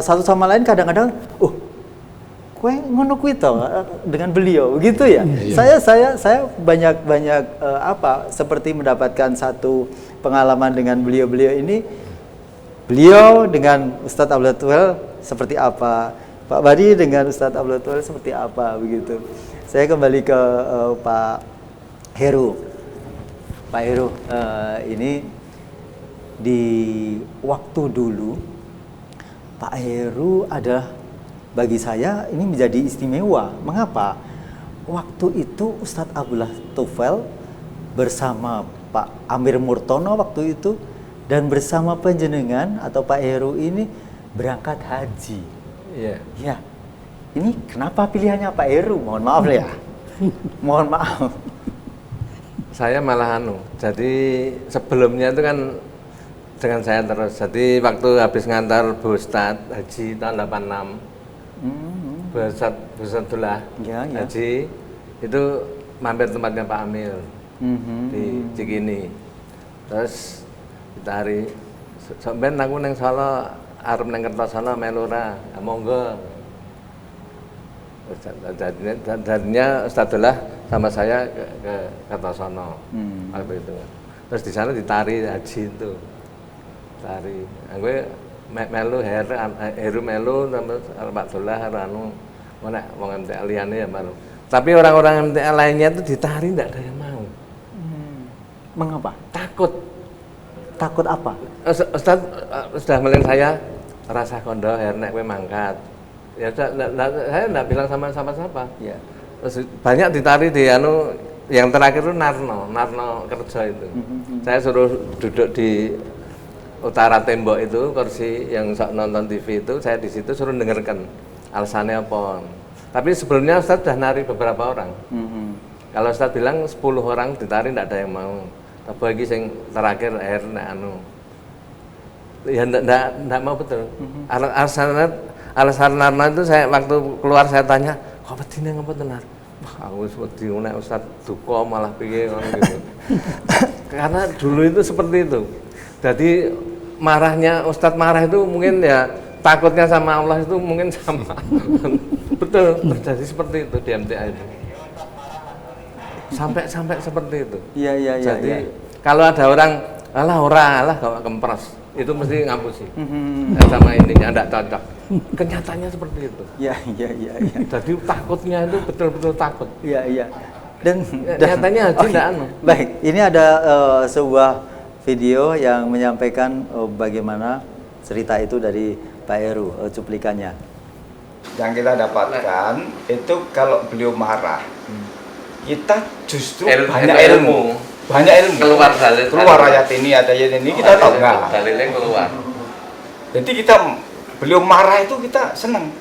satu sama lain kadang-kadang, kue ngono kuwi to dengan beliau gitu ya. Saya banyak seperti mendapatkan satu pengalaman dengan beliau ini. Beliau dengan Ustadz Abdullah Tufail seperti apa, Pak Bari dengan Ustadz Abdullah Tufail seperti apa begitu. Saya kembali ke Pak Heru. Pak Heru, ini di waktu dulu Pak Heru adalah, bagi saya ini menjadi istimewa. Mengapa? Waktu itu Ustadz Abdullah Tufail bersama Pak Amir Murtono waktu itu dan bersama panjenengan atau Pak Heru ini berangkat haji. Ya. Ini kenapa pilihannya Pak Heru? Mohon maaf ya. Mohon maaf. Saya malah jadi sebelumnya itu kan dengan saya terus. Jadi waktu habis ngantar Bu Ustadz haji tahun 86, Bu Ustadzullah haji itu mampir tempatnya Pak Amir di Cikini. Terus kita hari sampai aku neng Solo, arep neng Kertosolo melura, monggo. Jadinya Ustadz adalah sama saya ke Kertosono waktu itu. Terus di sana ditari haji itu, tari. Gue melu Heru melu sama Pak Dolah anu mau entek liyane ya baru. Tapi orang-orang entek lainnya itu ditari tidak ada yang mau. Mengapa? Takut. Takut apa? Ustaz sudah melihat saya rasa kondo nek kowe mangkat. Ya saya enggak bilang sama siapa. Ya. Terus banyak ditari di anu yang terakhir itu Narno kerja itu. Saya suruh duduk di utara tembok itu, kursi yang sok nonton TV itu, saya di situ suruh dengarkan alasannya apa. Tapi sebelumnya Ustaz sudah nari beberapa orang. Kalau Ustaz bilang 10 orang ditari tidak ada yang mau. Tapi lagi yang terakhir akhirnya anu ya enggak mau betul. Alasan Narno itu saya waktu keluar saya tanya, "Kok bedine ngapa tenar?" Wah, aku wedi nek Ustaz duka malah piye gitu. Karena dulu itu seperti itu. Jadi marahnya Ustadz marah itu mungkin ya takutnya sama Allah itu mungkin sama. Betul, terjadi seperti itu di MTA itu. Sampai seperti itu. Iya. Jadi kalau ada orang alah kalau kempres itu mesti ngapusi. Sama ininya enggak cocok. Kenyataannya seperti itu. Iya. Jadi takutnya itu betul-betul takut. Iya. Dan nyatanya haji enggak anu. Baik, ini ada sebuah video yang menyampaikan bagaimana cerita itu dari Pak Heru, cuplikannya. Yang kita dapatkan itu kalau beliau marah, kita justru banyak ilmu. Keluar ayat ini, ada ayat ini, kita tahu nggak? Dalilnya keluar. Jadi beliau marah itu kita senang.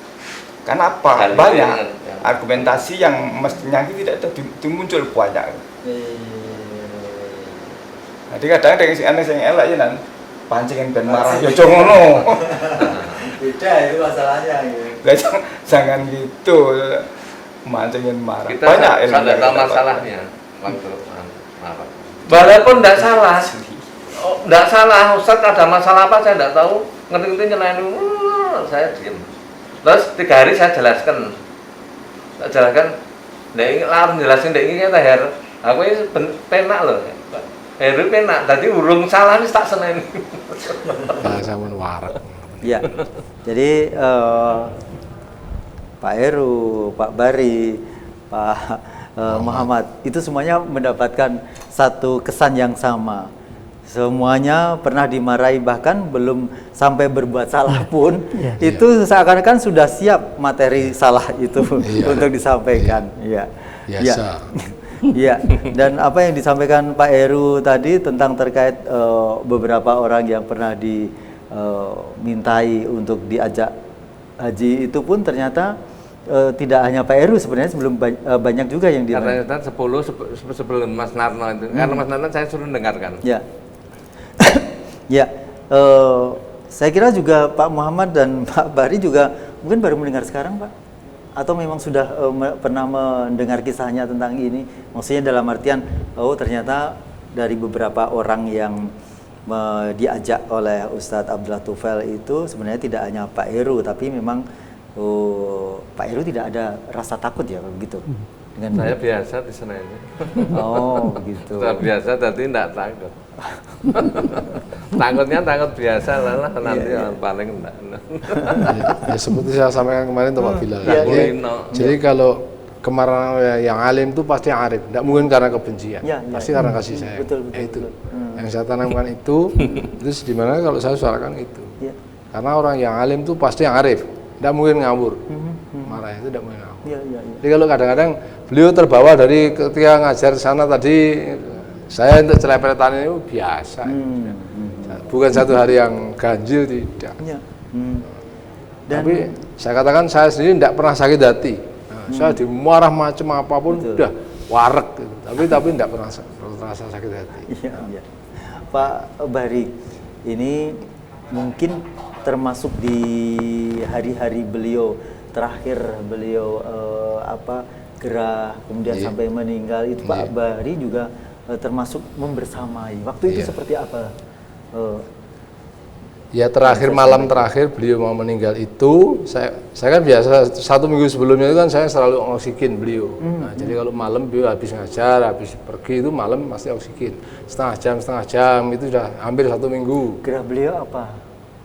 Karena apa? Banyak argumentasi yang mestinya tidak muncul banyak. Jadi kadang ada yang elak ya nan pancingin ben marah ya ngono. Beda itu masalahnya gitu. Jangan gitu mancingin marah. Kita Banyak ilmu nggak tahu yang kita masalahnya waktu marah. Walaupun tidak salah. Tidak salah, Ustaz ada masalah apa saya tidak tahu. Ngerti-ngerti nyelain saya diam. Terus 3 hari saya jelaskan. Nggak ingin lah menjelaskan, nggak ingin kata Her. Aku ini penak loh. Heru penak, tadi urung salah nih tak seneng. Bahasa warak. Iya. Jadi Pak Heru, Pak Bari, Pak Muhammad itu semuanya mendapatkan satu kesan yang sama. Semuanya pernah dimarahi, bahkan belum sampai berbuat salah pun itu seakan-akan sudah siap materi salah itu untuk disampaikan. Iya. Biasa. Iya, dan apa yang disampaikan Pak Heru tadi tentang terkait beberapa orang yang pernah dimintai untuk diajak haji itu pun ternyata tidak hanya Pak Heru, sebenarnya sebelum banyak juga yang Karena 10 sebelum Mas Narno itu, karena Mas Narno saya suruh dengarkan. Ya, ya, saya kira juga Pak Muhammad dan Pak Bari juga mungkin baru mendengar sekarang, Pak. Atau memang sudah pernah mendengar kisahnya tentang ini? Maksudnya dalam artian, oh ternyata dari beberapa orang yang diajak oleh Ustadz Abdullah Tufail itu sebenarnya tidak hanya Pak Heru, tapi memang Pak Heru tidak ada rasa takut ya begitu? Dengan saya biasa di sana ini. Oh begitu. Saya biasa, tapi tidak takut. Takutnya takut biasa lah nanti paling enggak. Ya seperti saya sampaikan kemarin tuh Pak Bilal. Jadi kalau kemarahan yang alim itu pasti arif, tidak mungkin karena kebencian, pasti karena kasih sayang. Betul, itu yang saya tanamkan itu terus di mana kalau saya suarakan itu. Karena orang yang alim itu pasti yang arif, tidak mungkin ngawur. Marah itu tidak mungkin ngawur. Jadi kalau kadang-kadang beliau terbawa dari ketika ngajar sana tadi, saya untuk celepetan ini biasa. Bukan satu hari yang ganjil, tidak. Tapi saya katakan saya sendiri tidak pernah sakit hati. Saya dimarah macam apapun udah warek gitu. Tapi tidak pernah terasa sakit hati. Iya. Pak Bari, ini mungkin termasuk di hari-hari beliau terakhir beliau gerah kemudian sampai meninggal itu Pak Bari juga termasuk membersamai. Waktu itu seperti apa? Ya terakhir malam terakhir beliau mau meninggal itu, saya kan biasa 1 minggu sebelumnya itu kan saya selalu oksigen beliau. Nah, jadi kalau malam beliau habis ngajar, habis pergi itu malam pasti oksigen. Setengah jam itu sudah hampir 1 minggu. Gerah beliau apa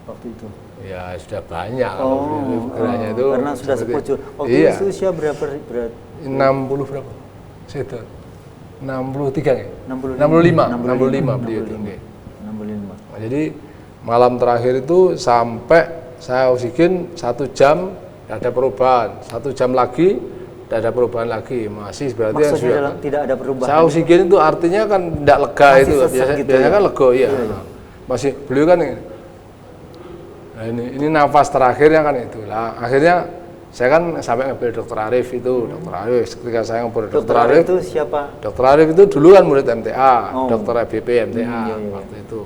waktu itu? Ya sudah banyak kalau beliau gerahnya itu. Karena sudah sepojok. Waktu iya. itu usia berapa berat? 60 berapa? Saya tahu. 63 ya? 65 beliau itu. 65. Nah, jadi malam terakhir itu sampai saya oksigen 1 jam tidak ada perubahan, 1 jam lagi tidak ada perubahan lagi, masih berarti Maksudnya sudah dalam, tidak ada perubahan. saya oksigen itu artinya kan tidak lega masih itu sesak gitu biasanya ya? kan lega iya. Masih beliau kan ini. Nah, ini nafas terakhirnya kan itulah akhirnya saya kan sampai ngambil Dokter Arif itu Dokter Arif ketika saya ngobrol Dokter Arif itu siapa? Dokter Arif itu dulu kan murid MTA, Dokter EBP MTA waktu itu.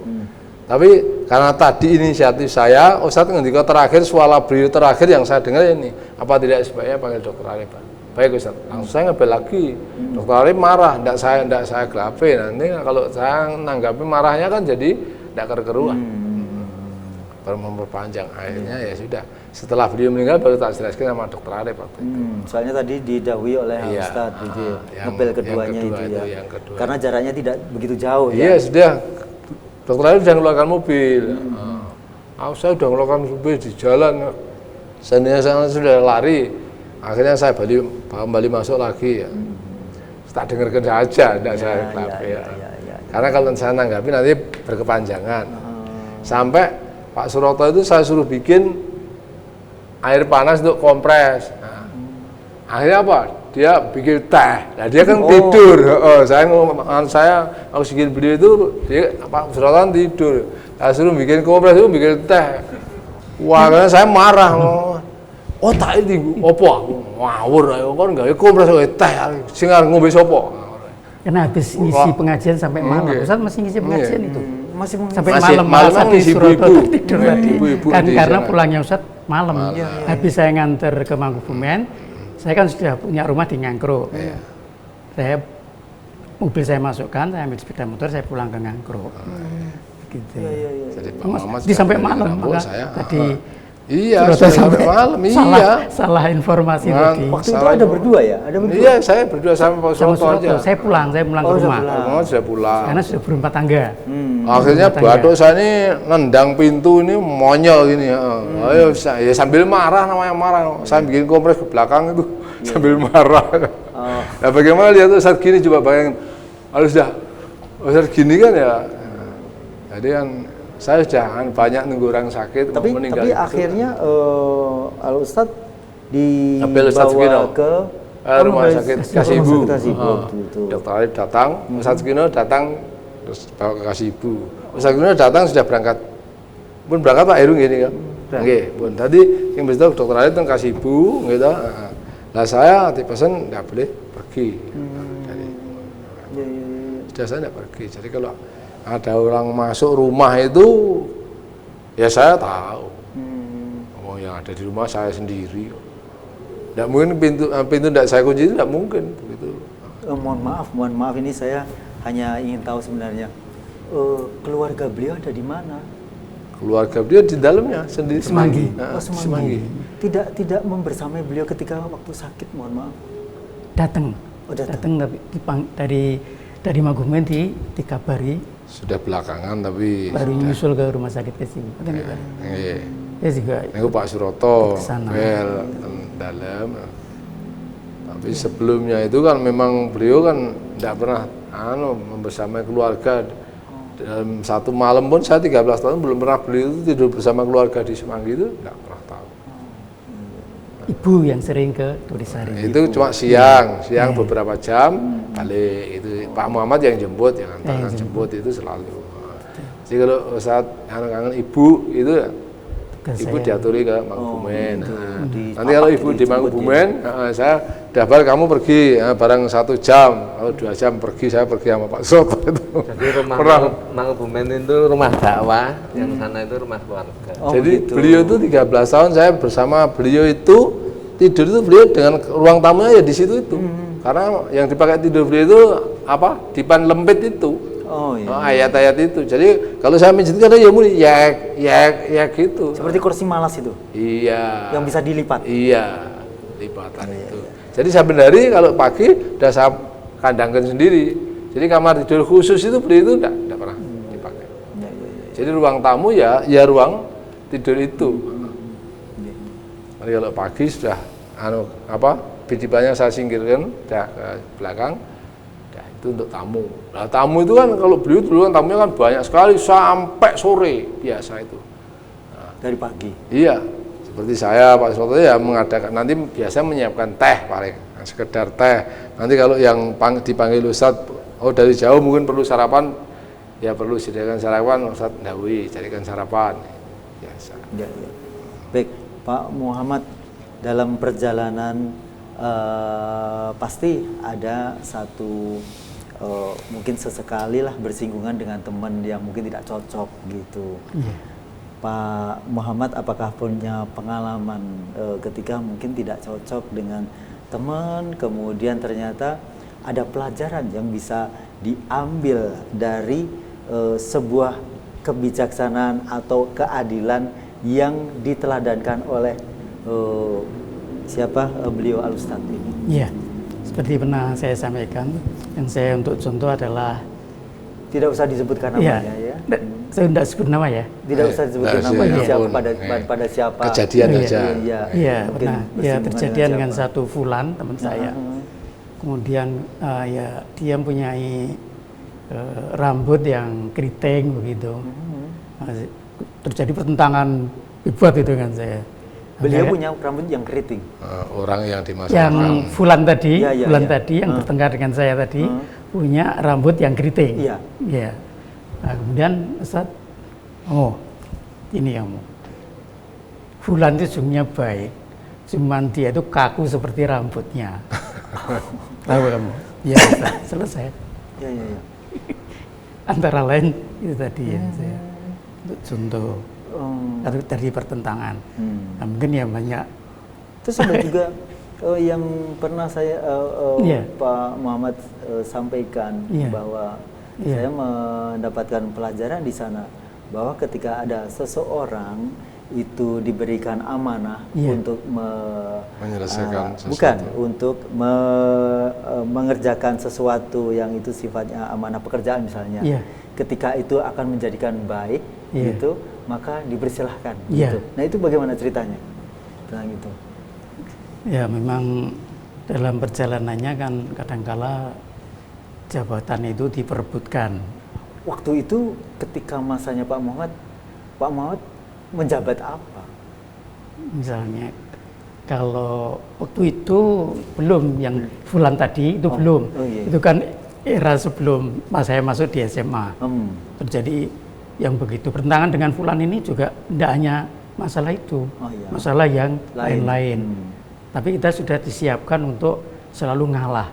Tapi karena tadi inisiatif saya, Ustadz ngendika terakhir suara beliau terakhir yang saya dengar ini, apa tidak sebaiknya panggil Dokter Arif? Baik Ustadz, langsung saya ngebel lagi. Dokter Arif marah, tidak saya gelape. Nanti kalau saya nanggapi marahnya kan jadi tidak keruan. Baru memperpanjang akhirnya ya sudah. Setelah beliau meninggal baru tak jelaskan sama Dokter Arif waktu itu. Soalnya tadi didahului oleh Ustadz gitu ya, ngebel keduanya itu ya. Karena jaraknya tidak begitu jauh ya. Iya sudah. Dokter Arif sudah mengeluarkan mobil. Saya sudah mengeluarkan mobil di jalan. Saya sudah lari. Akhirnya saya kembali masuk lagi ya. Tak dengarkan saja, tidak saya klape ya. Karena kalau saya nanggapi nanti berkepanjangan. Sampai Pak Suroto itu saya suruh bikin air panas untuk kompres. Nah, akhirnya apa? Dia bikin teh. Nah, dia kan tidur. Saya oksigen beliau itu dia Pak Suroto kan tidur. Saya suruh bikin kompres itu bikin teh. Wah, karena saya marah. Oh, tak ini opo? Ngawur ayo kan gawe kompres teh sing arep ngombe sapa? Karena habis ngisi pengajian sampai malam. Ustaz masih ngisi pengajian itu. Masih sampai malam ngisi ibu tidur tadi. Ibu-ibu Kan karena pulangnya Ustaz malam. Habis saya nganter ke Mangkubumen, saya kan sudah punya rumah di Ngangkro. Saya mobil saya masukkan, saya ambil sepeda motor, saya pulang ke Ngangkro. Gitu. Jadi Di sampai malam maka tadi iya, sampai malam. Salah informasi tadi. Waktu itu ada berdua ya? Ada berdua? Iya, saya berdua sama Pak Suroto aja. Saya pulang ke rumah. Sudah pulang. Karena sudah berumah tangga. Akhirnya batuk saya ini nendang pintu ini monyol gini ya. Ayo ya sambil marah namanya marah. Saya bikin kompres ke belakang itu sambil marah. Nah, bagaimana lihat saat gini coba bayangin. Kalau sudah saat gini kan ya. Jadi kan saya sudah banyak nunggu orang sakit tapi meninggal. Tapi akhirnya Al Ustadz dibawa ke rumah sakit Kasibu. Dokter Arif datang, Ustadz Kino datang terus bawa ke Kasibu. Ustadz Kino datang sudah berangkat. Pun berangkat Pak Irung gini kan. Nggih, pun tadi yang besok Dokter Arif teng Kasibu gitu. Lah saya dipesan enggak boleh pergi. Sudah saya enggak pergi. Jadi kalau ada orang masuk rumah itu ya saya tahu. Oh, yang ada di rumah saya sendiri. Tidak mungkin pintu tidak saya kunci itu tidak mungkin begitu. Mohon maaf ini saya hanya ingin tahu sebenarnya keluarga beliau ada di mana? Keluarga beliau di dalamnya sendiri. Semanggi. Semanggi. Tidak membersamai beliau ketika waktu sakit, mohon maaf. Datang tapi dari Mangkubumen dikabari. Sudah belakangan tapi baru nyusul ke rumah sakit Kasibu. Ya juga. Itu Pak Suroto dalam. Tapi sebelumnya itu kan memang beliau kan tidak pernah membersamai keluarga. Dalam satu malam pun saya 13 tahun belum pernah beliau itu tidur bersama keluarga di Semanggi itu tidak pernah tahu. Ibu yang sering ke Turisari. Itu cuma siang beberapa jam balik itu Pak Muhammad yang jemput, yang antarkan jemput itu selalu. Jadi kalau saat kangen ibu itu ibu diaturi ke Mangkubumen. Nanti kalau ibu di Mangkubumen, saya daftar kamu pergi bareng 1 jam, kalau 2 jam pergi saya pergi sama Pak Soto itu. Jadi rumah Mangkubumen itu rumah dakwah, yang sana itu rumah keluarga. Jadi beliau itu 13 tahun saya bersama beliau itu tidur itu beliau dengan ruang tamunya ya di situ itu. Karena yang dipakai tidur beliau itu dipan lempit itu. Oh iya. Ayat-ayat itu. Jadi kalau saya mijit kan ya muni ya gitu. Seperti kursi malas itu. Iya. Yang bisa dilipat. Iya, lipatan itu. Jadi saben hari kalau pagi udah saya kandangkan sendiri. Jadi kamar tidur khusus itu beli itu enggak pernah dipakai. Iya, iya, iya. Jadi ruang tamu ya ruang tidur itu. Jadi kalau pagi sudah bidibannya saya singkirkan ke belakang. Itu untuk tamu. Nah, tamu itu kan kalau beliau dulu kan tamunya kan banyak sekali sampai sore biasa itu. Nah, dari pagi. Iya, seperti saya Pak Soto ya mengadakan nanti biasa menyiapkan teh paling sekedar teh. Nanti kalau yang dipanggil Ustadz, dari jauh mungkin perlu sarapan, ya perlu sediakan sarapan, Ustadz dawuhi carikan sarapan. Biasa. Ya, ya. Baik, Pak Muhammad, dalam perjalanan pasti ada satu mungkin sesekali lah bersinggungan dengan teman yang mungkin tidak cocok gitu. Pak Muhammad apakah punya pengalaman ketika mungkin tidak cocok dengan teman, kemudian ternyata ada pelajaran yang bisa diambil dari sebuah kebijaksanaan atau keadilan yang diteladankan oleh beliau Al-Ustadz ini? Iya, seperti pernah saya sampaikan, yang saya untuk contoh adalah tidak usah disebutkan namanya ya. Saya tidak sebut nama ya. Tidak usah disebutkan namanya siapa pada siapa. Kejadian aja. Iya, pernah. Ya terjadian dengan satu fulan teman saya. Kemudian ya dia mempunyai rambut yang keriting begitu. Terjadi pertentangan hebat itu dengan saya. Beliau punya rambut yang keriting. Orang yang dimaksudkan. Yang fulan tadi, ya. tadi yang bertengkar dengan saya tadi punya rambut yang keriting. Iya. Iya. Nah, kemudian Ustaz, ini kamu. Fulan itu sungguhnya baik, cuman dia itu kaku seperti rambutnya. Tahu kamu? Ya Ustaz, selesai. Iya. Antara lain itu tadi yang saya untuk contoh. Dari pertentangan. Nah, mungkin ya banyak. Terus ada juga yang pernah saya Pak Muhammad sampaikan bahwa saya mendapatkan pelajaran di sana bahwa ketika ada seseorang itu diberikan amanah untuk menyelesaikan sesuatu. Bukan untuk mengerjakan sesuatu yang itu sifatnya amanah pekerjaan misalnya. Ketika itu akan menjadikan baik gitu, maka dipersilahkan gitu. Nah, itu bagaimana ceritanya tentang itu? Ya, memang dalam perjalanannya kan kadangkala jabatan itu diperebutkan. Waktu itu ketika masanya Pak Muhammad menjabat apa? Misalnya kalau waktu itu belum yang fulan tadi itu belum. Itu kan era sebelum saya masuk di SMA. Terjadi yang begitu bertentangan dengan fulan ini juga tidak hanya masalah itu, masalah yang lain-lain. Tapi kita sudah disiapkan untuk selalu ngalah.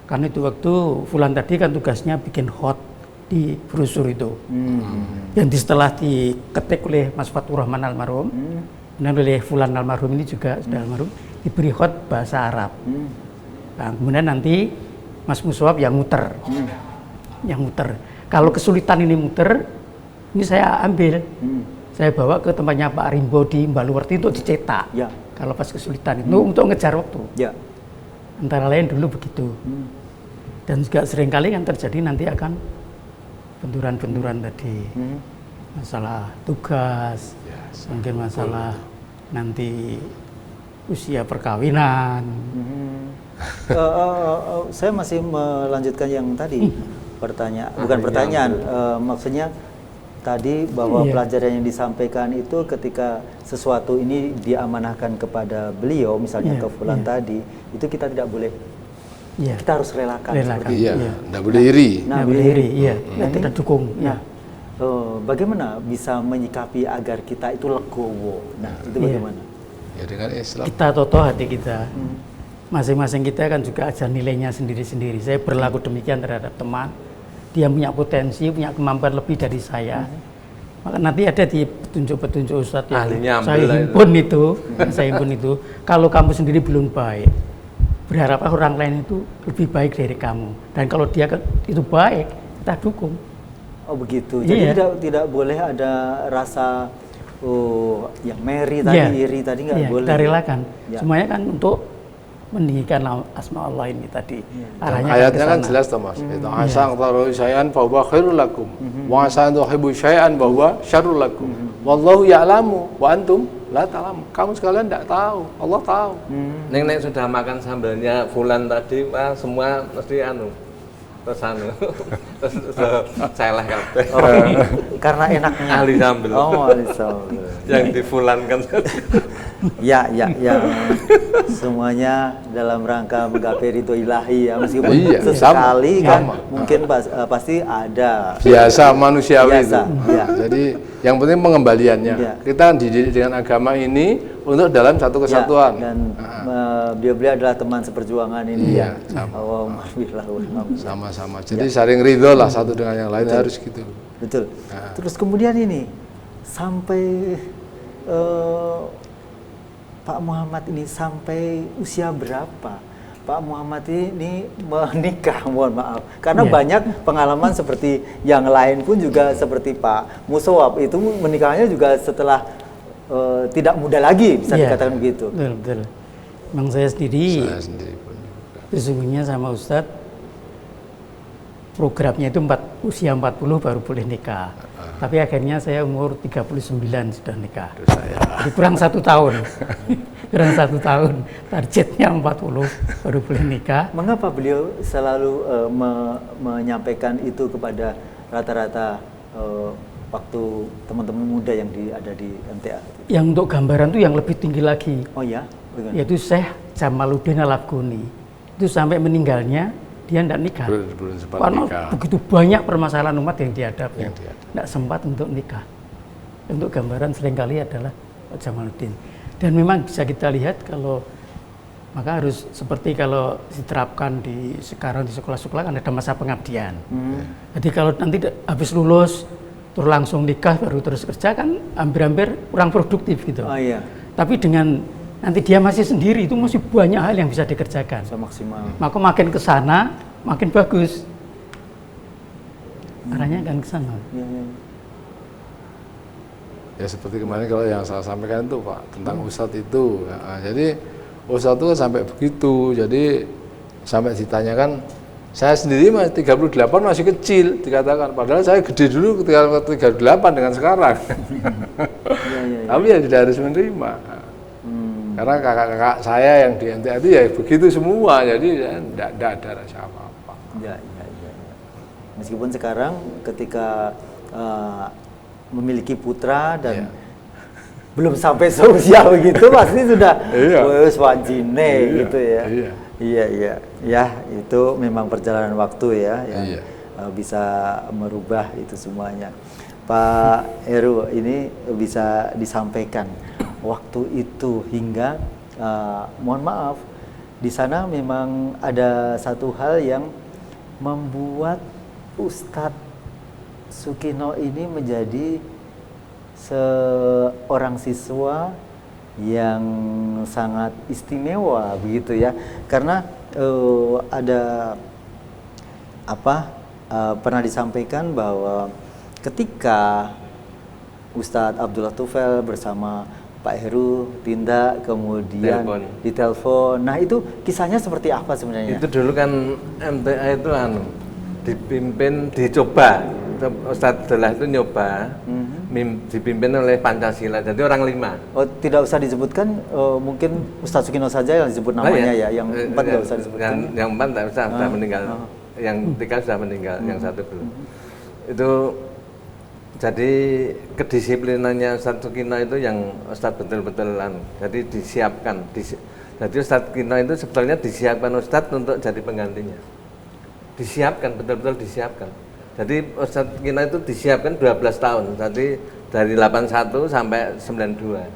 Karena itu waktu fulan tadi kan tugasnya bikin hot di brosur itu. Yang setelah diketik oleh Mas Fatur Rahman almarhum, dan oleh fulan almarhum ini juga sudah almarhum, diberi hot bahasa Arab. Nah, kemudian nanti Mas Muswab yang muter. Yang muter. Kalau kesulitan ini muter, ini saya ambil, saya bawa ke tempatnya Pak Rimbo di Mbaluwerti untuk dicetak. Kalau pas kesulitan itu untuk ngejar waktu. Antara lain dulu begitu. Dan juga seringkali yang terjadi nanti akan benturan-benturan tadi, masalah tugas, mungkin masalah nanti usia perkawinan. Saya masih melanjutkan yang tadi pertanyaan, maksudnya tadi bahwa pelajaran yang disampaikan itu ketika sesuatu ini diamanahkan kepada beliau, misalnya ke fulan tadi, itu kita tidak boleh, kita harus relakan. Tidak boleh iri. Tidak dukung. Bagaimana bisa menyikapi agar kita itu legowo? Nah, itu bagaimana? Ya dengan Islam. Kita toto hati kita. Masing-masing kita kan juga ada nilainya sendiri-sendiri. Saya berlaku demikian terhadap teman. Dia punya potensi, punya kemampuan lebih dari saya. Maka nanti ada di petunjuk-petunjuk Ustadz yang saya himpun itu. Kalau kamu sendiri belum baik, berharap orang lain itu lebih baik dari kamu. Dan kalau dia itu baik, kita dukung. Oh begitu. Jadi tidak boleh ada rasa yang meri tadi, iri tadi nggak boleh. Kita relakan. Ya. Semuanya kan untuk meninggikan asma Allah ini tadi. Arahnya Ayatnya kan kesana. jelas toh Mas. Itu asang taruh syai'an bahwa khairul lakum. Wa asang tuhibbu syai'an bahwa syarrul lakum. Wallahu ya'lamu wa antum la ta'lamu. Kamu sekalian tidak tahu, Allah tahu. Nek sudah makan sambalnya fulan tadi, wah semua mesti terus celeh kabeh. Karena enaknya. Ahli sambel. Oh, ahli sambel. Yang difulankan. Ya, semuanya dalam rangka menggapai ridho ilahi ya, meskipun sesekali kan mungkin pasti ada. Biasa manusiawi Biasa, itu. ya. Jadi yang penting pengembaliannya. Ya. Kita dididik dengan agama ini untuk dalam satu kesatuan. Ya, dan beliau adalah teman seperjuangan ini Iya, ya. Sama-sama. Jadi saling ridho lah satu dengan yang lain, harus gitu. Betul. Terus kemudian ini sampai Pak Muhammad ini sampai usia berapa? Pak Muhammad ini menikah, mohon maaf. Karena banyak pengalaman seperti yang lain pun juga seperti Pak Musawab itu menikahnya juga setelah tidak muda lagi, bisa dikatakan begitu. Betul. Memang saya sendiri pun juga. sesungguhnya sama Ustadz programnya itu usia 40 baru boleh nikah. Tapi akhirnya saya umur 39 sudah nikah. Jadi kurang 1 tahun. Kurang 1 tahun. Targetnya 40 baru boleh nikah. Mengapa beliau selalu menyampaikan itu kepada rata-rata waktu teman-teman muda yang ada di MTA? Yang untuk gambaran itu yang lebih tinggi lagi. Oh ya? Bagaimana? Yaitu Syekh Jamaluddin Al-Afghani. Itu sampai meninggalnya dia tidak nikah. Belum sempat Karena nikah. begitu banyak permasalahan umat yang dihadapi. Tidak sempat untuk nikah. Untuk gambaran seringkali adalah Pak Jamaluddin. Dan memang bisa kita lihat kalau maka harus seperti kalau diterapkan sekarang di sekolah-sekolah kan ada masa pengabdian. Jadi kalau nanti habis lulus terus langsung nikah baru terus kerja kan hampir-hampir kurang produktif gitu. Oh iya. Tapi dengan nanti dia masih sendiri itu masih banyak hal yang bisa dikerjakan. Bisa maksimal. Maka makin ke sana makin bagus. Arahnya kan ke sana. Ya seperti kemarin kalau yang saya sampaikan itu Pak tentang Ustadz itu. Jadi Ustadz itu kan sampai begitu. Jadi sampai ditanyakan saya sendiri masih 38 masih kecil dikatakan. Padahal saya gede dulu ketika 38 dengan sekarang. Tapi ya tidak harus menerima. Karena kakak-kakak saya yang di MTA itu ya begitu semua. Jadi ya tidak ada rasa apa-apa. Ya. Meskipun sekarang ketika memiliki putra dan belum sampai seusia begitu pasti sudah wes wajine gitu ya. Iya. Ya, itu memang perjalanan waktu ya yang bisa merubah itu semuanya. Pak Heru, ini bisa disampaikan waktu itu hingga mohon maaf di sana memang ada satu hal yang membuat Ustadz Sukino ini menjadi seorang siswa yang sangat istimewa begitu ya, karena ada pernah disampaikan bahwa ketika Ustadz Abdullah Tufel bersama Pak Heru tindak kemudian ditelepon. Nah itu kisahnya seperti apa sebenarnya? Itu dulu kan MTA itu dicoba. Ustadz Abdullah itu nyoba dipimpin oleh Pancasila, jadi orang 5. Oh, tidak usah disebutkan, mungkin Ustadz Sukino saja yang disebut namanya ya, yang 4 tidak usah disebutkan. Yang 4 tidak usah, sudah meninggal. Yang 3 sudah meninggal, yang 1 belum. Itu jadi kedisiplinannya Ustadz Sukino itu yang Ustadz betul-betul jadi disiapkan. Jadi Ustadz Sukino itu sebetulnya disiapkan Ustadz untuk jadi penggantinya. Disiapkan, betul-betul disiapkan. Jadi Ustadz Sukino itu disiapkan 12 tahun, jadi dari 81 sampai 92.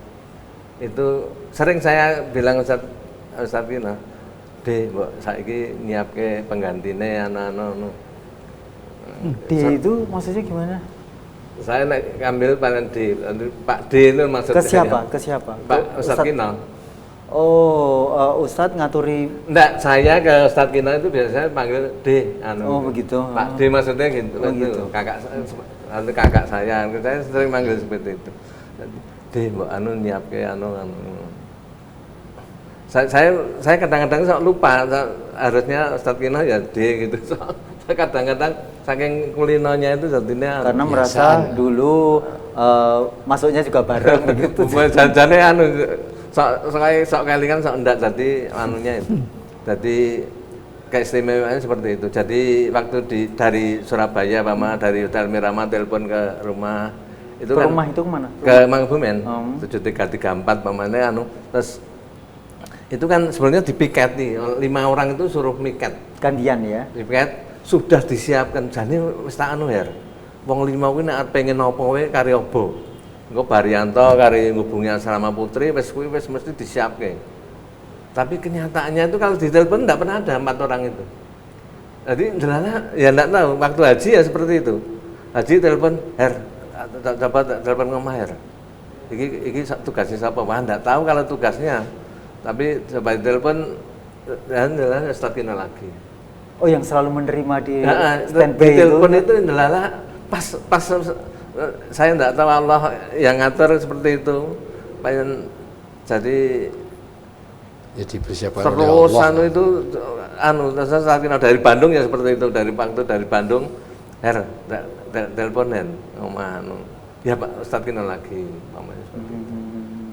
Itu sering saya bilang Ustadz Sukino, mbok saiki nyiapke penggantine anak-anak. Itu maksudnya gimana? Saya ambil Pak D itu maksudnya. Ke siapa? Pak Ustadz Sukino. Ustadz ngaturi. Enggak, saya ke Ustadz Kina itu biasanya panggil D. Oh begitu. Pak D maksudnya gitu. Gitu. Kakak saya sering manggil seperti itu. D, mbak nyiapke saya kadang-kadang sok lupa, harusnya Ustadz Kina ya D gitu. Saya kadang-kadang saking kulinonya itu jadinya karena merasa dulu masuknya juga bareng begitu. Janjane sok kelingan sok ndak jadi itu. Jadi keistimewaannya seperti itu. Jadi waktu dari Surabaya dari Hotel Miramar telepon ke rumah itu ke rumah itu kemana? Ke Mangkumen 7334 pamane terus itu kan sebenarnya dipiket nih 5 orang itu suruh miket gantian ya. Dipiket sudah disiapkan jane wis tak wong 5 kuwi nek pengen apa wae kari obo. Engko Baryanto kari ngubungi Asrama Putri wis mesti disiapke. Tapi kenyataannya itu kalau ditelepon enggak pernah ada 4 orang itu. Jadi delala ya enggak tahu waktu haji ya seperti itu. Haji telepon, coba telepon ngomah Her. Iki tugasnya siapa? Wah enggak tahu kalau tugasnya. Tapi coba ditelepon dan delala Ustadz Kina lagi. Oh yang selalu menerima di standby itu. Telepon itu delala pas saya enggak tahu Allah yang ngatur seperti itu. Pengen jadi ya dipersiapkan terus oleh Allah. Saat dari Bandung ya seperti itu, dari Bandung teleponen omah ya Pak Ustadz Kina lagi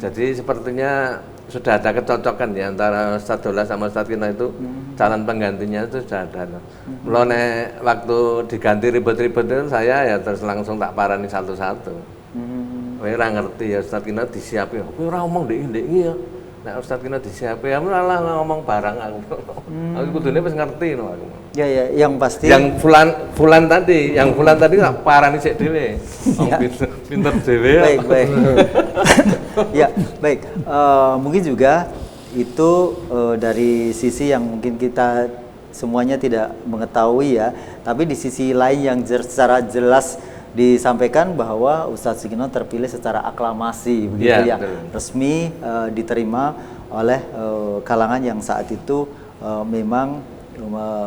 jadi sepertinya sudah ada kecocokan ya antara Ustadz Dola sama Ustadz Kina itu calon penggantinya itu sudah ada. Mulai waktu diganti ribet-ribet itu saya ya terus langsung tak parani satu-satu. Ora ngerti ya Ustadz Kina disiapin. Kowe ora ngomong ndek ya. Nek Ustadz Kina disiapin ya malah ngomong barang aku. Aku kudune wis ngerti no aku. Ya, yang pasti. Yang Fulan tadi tak parani sik dhewe. Pinter dhewe. Baik. Ya, baik. Mungkin juga itu dari sisi yang mungkin kita semuanya tidak mengetahui ya, tapi di sisi lain yang secara jelas disampaikan bahwa Ustadz Sugino terpilih secara aklamasi begitu ya, resmi diterima oleh kalangan yang saat itu memang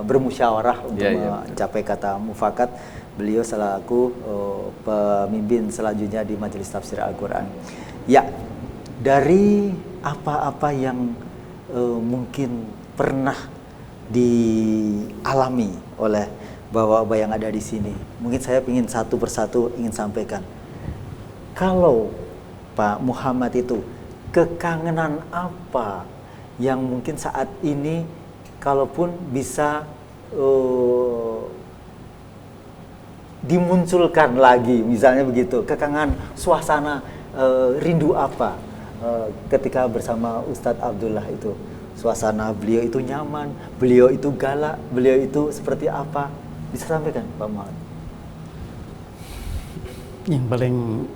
bermusyawarah untuk mencapai kata mufakat. Beliau selaku pemimpin selanjutnya di Majelis Tafsir Al-Quran. Ya, dari apa-apa yang mungkin pernah dialami oleh bapak-bapak yang ada di sini, mungkin saya ingin satu persatu ingin sampaikan. Kalau Pak Muhammad itu kekangenan apa yang mungkin saat ini kalaupun bisa dimunculkan lagi, misalnya begitu, kekangenan suasana rindu apa ketika bersama Ustadz Abdullah itu, suasana beliau itu nyaman, beliau itu galak, beliau itu seperti apa, bisa sampaikan Pak Muhammad? Yang paling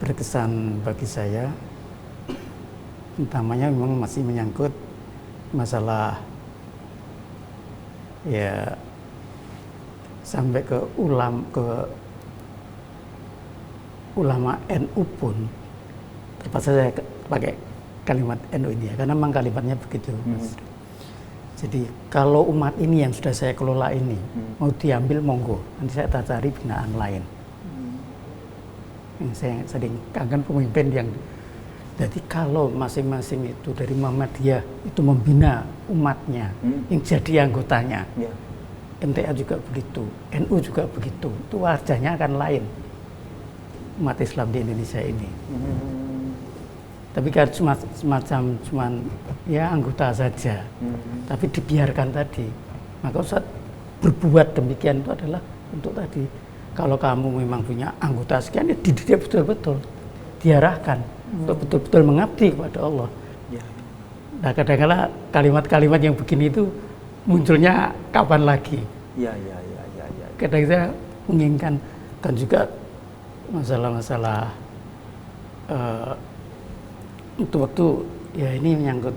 berkesan bagi saya utamanya memang masih menyangkut masalah ya sampai ke ulama NU pun terpaksa saya pakai kalimat NU ini ya, karena memang kalimatnya begitu. Jadi kalau umat ini yang sudah saya kelola ini mau diambil monggo, nanti saya cari binaan lain. Yang saya sering kangen pemimpin yang jadi kalau masing-masing itu dari Muhammadiyah itu membina umatnya yang jadi anggotanya, MTA juga begitu, NU juga begitu, itu wajahnya akan lain umat Islam di Indonesia ini. Tapi kan semacam cuman ya anggota saja, tapi dibiarkan tadi. Maka Ustadz berbuat demikian itu adalah untuk tadi, kalau kamu memang punya anggota sekian, ya dididik betul-betul, diarahkan untuk betul-betul mengabdi kepada Allah. Nah kadang-kadang kalimat-kalimat yang begini itu munculnya kapan lagi? Kadang saya menginginkan kan juga masalah-masalah itu waktu ya ini menyangkut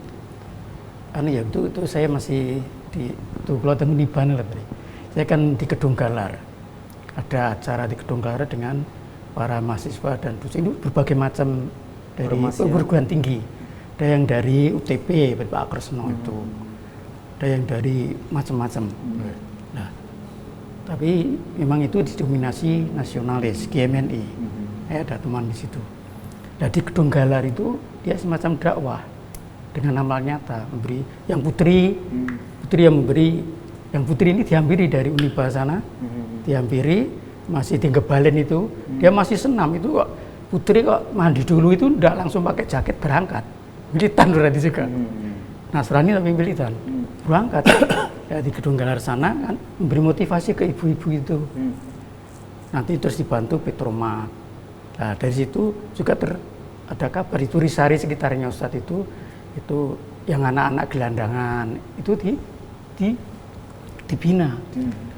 itu saya masih di Pulau Niban lah tadi. Saya kan di Gedung Galar, ada acara di Gedung Galar dengan para mahasiswa dan dosen itu berbagai macam dari perguruan tinggi ada yang dari UTP Pak Kresno itu, ada yang dari macam-macam. Nah, tapi memang itu didominasi nasionalis GMNI. Ada teman di situ. Nah, di Gedung Galar itu dia semacam dakwah dengan amal nyata, memberi yang putri yang memberi, yang putri ini dihampiri dari Uniba sana, dihampiri masih di Ngebalen itu, dia masih senam itu kok. Putri kok mandi dulu itu udah langsung pakai jaket berangkat. Militan berarti juga. Nasrani tapi militan. Berangkat. Ya, di Gedung Galar sana kan memberi motivasi ke ibu-ibu itu. Nanti terus dibantu Petromat. Nah, dari situ juga ada kabar itu Risari sekitarnya Ustadz itu yang anak-anak gelandangan itu dibina.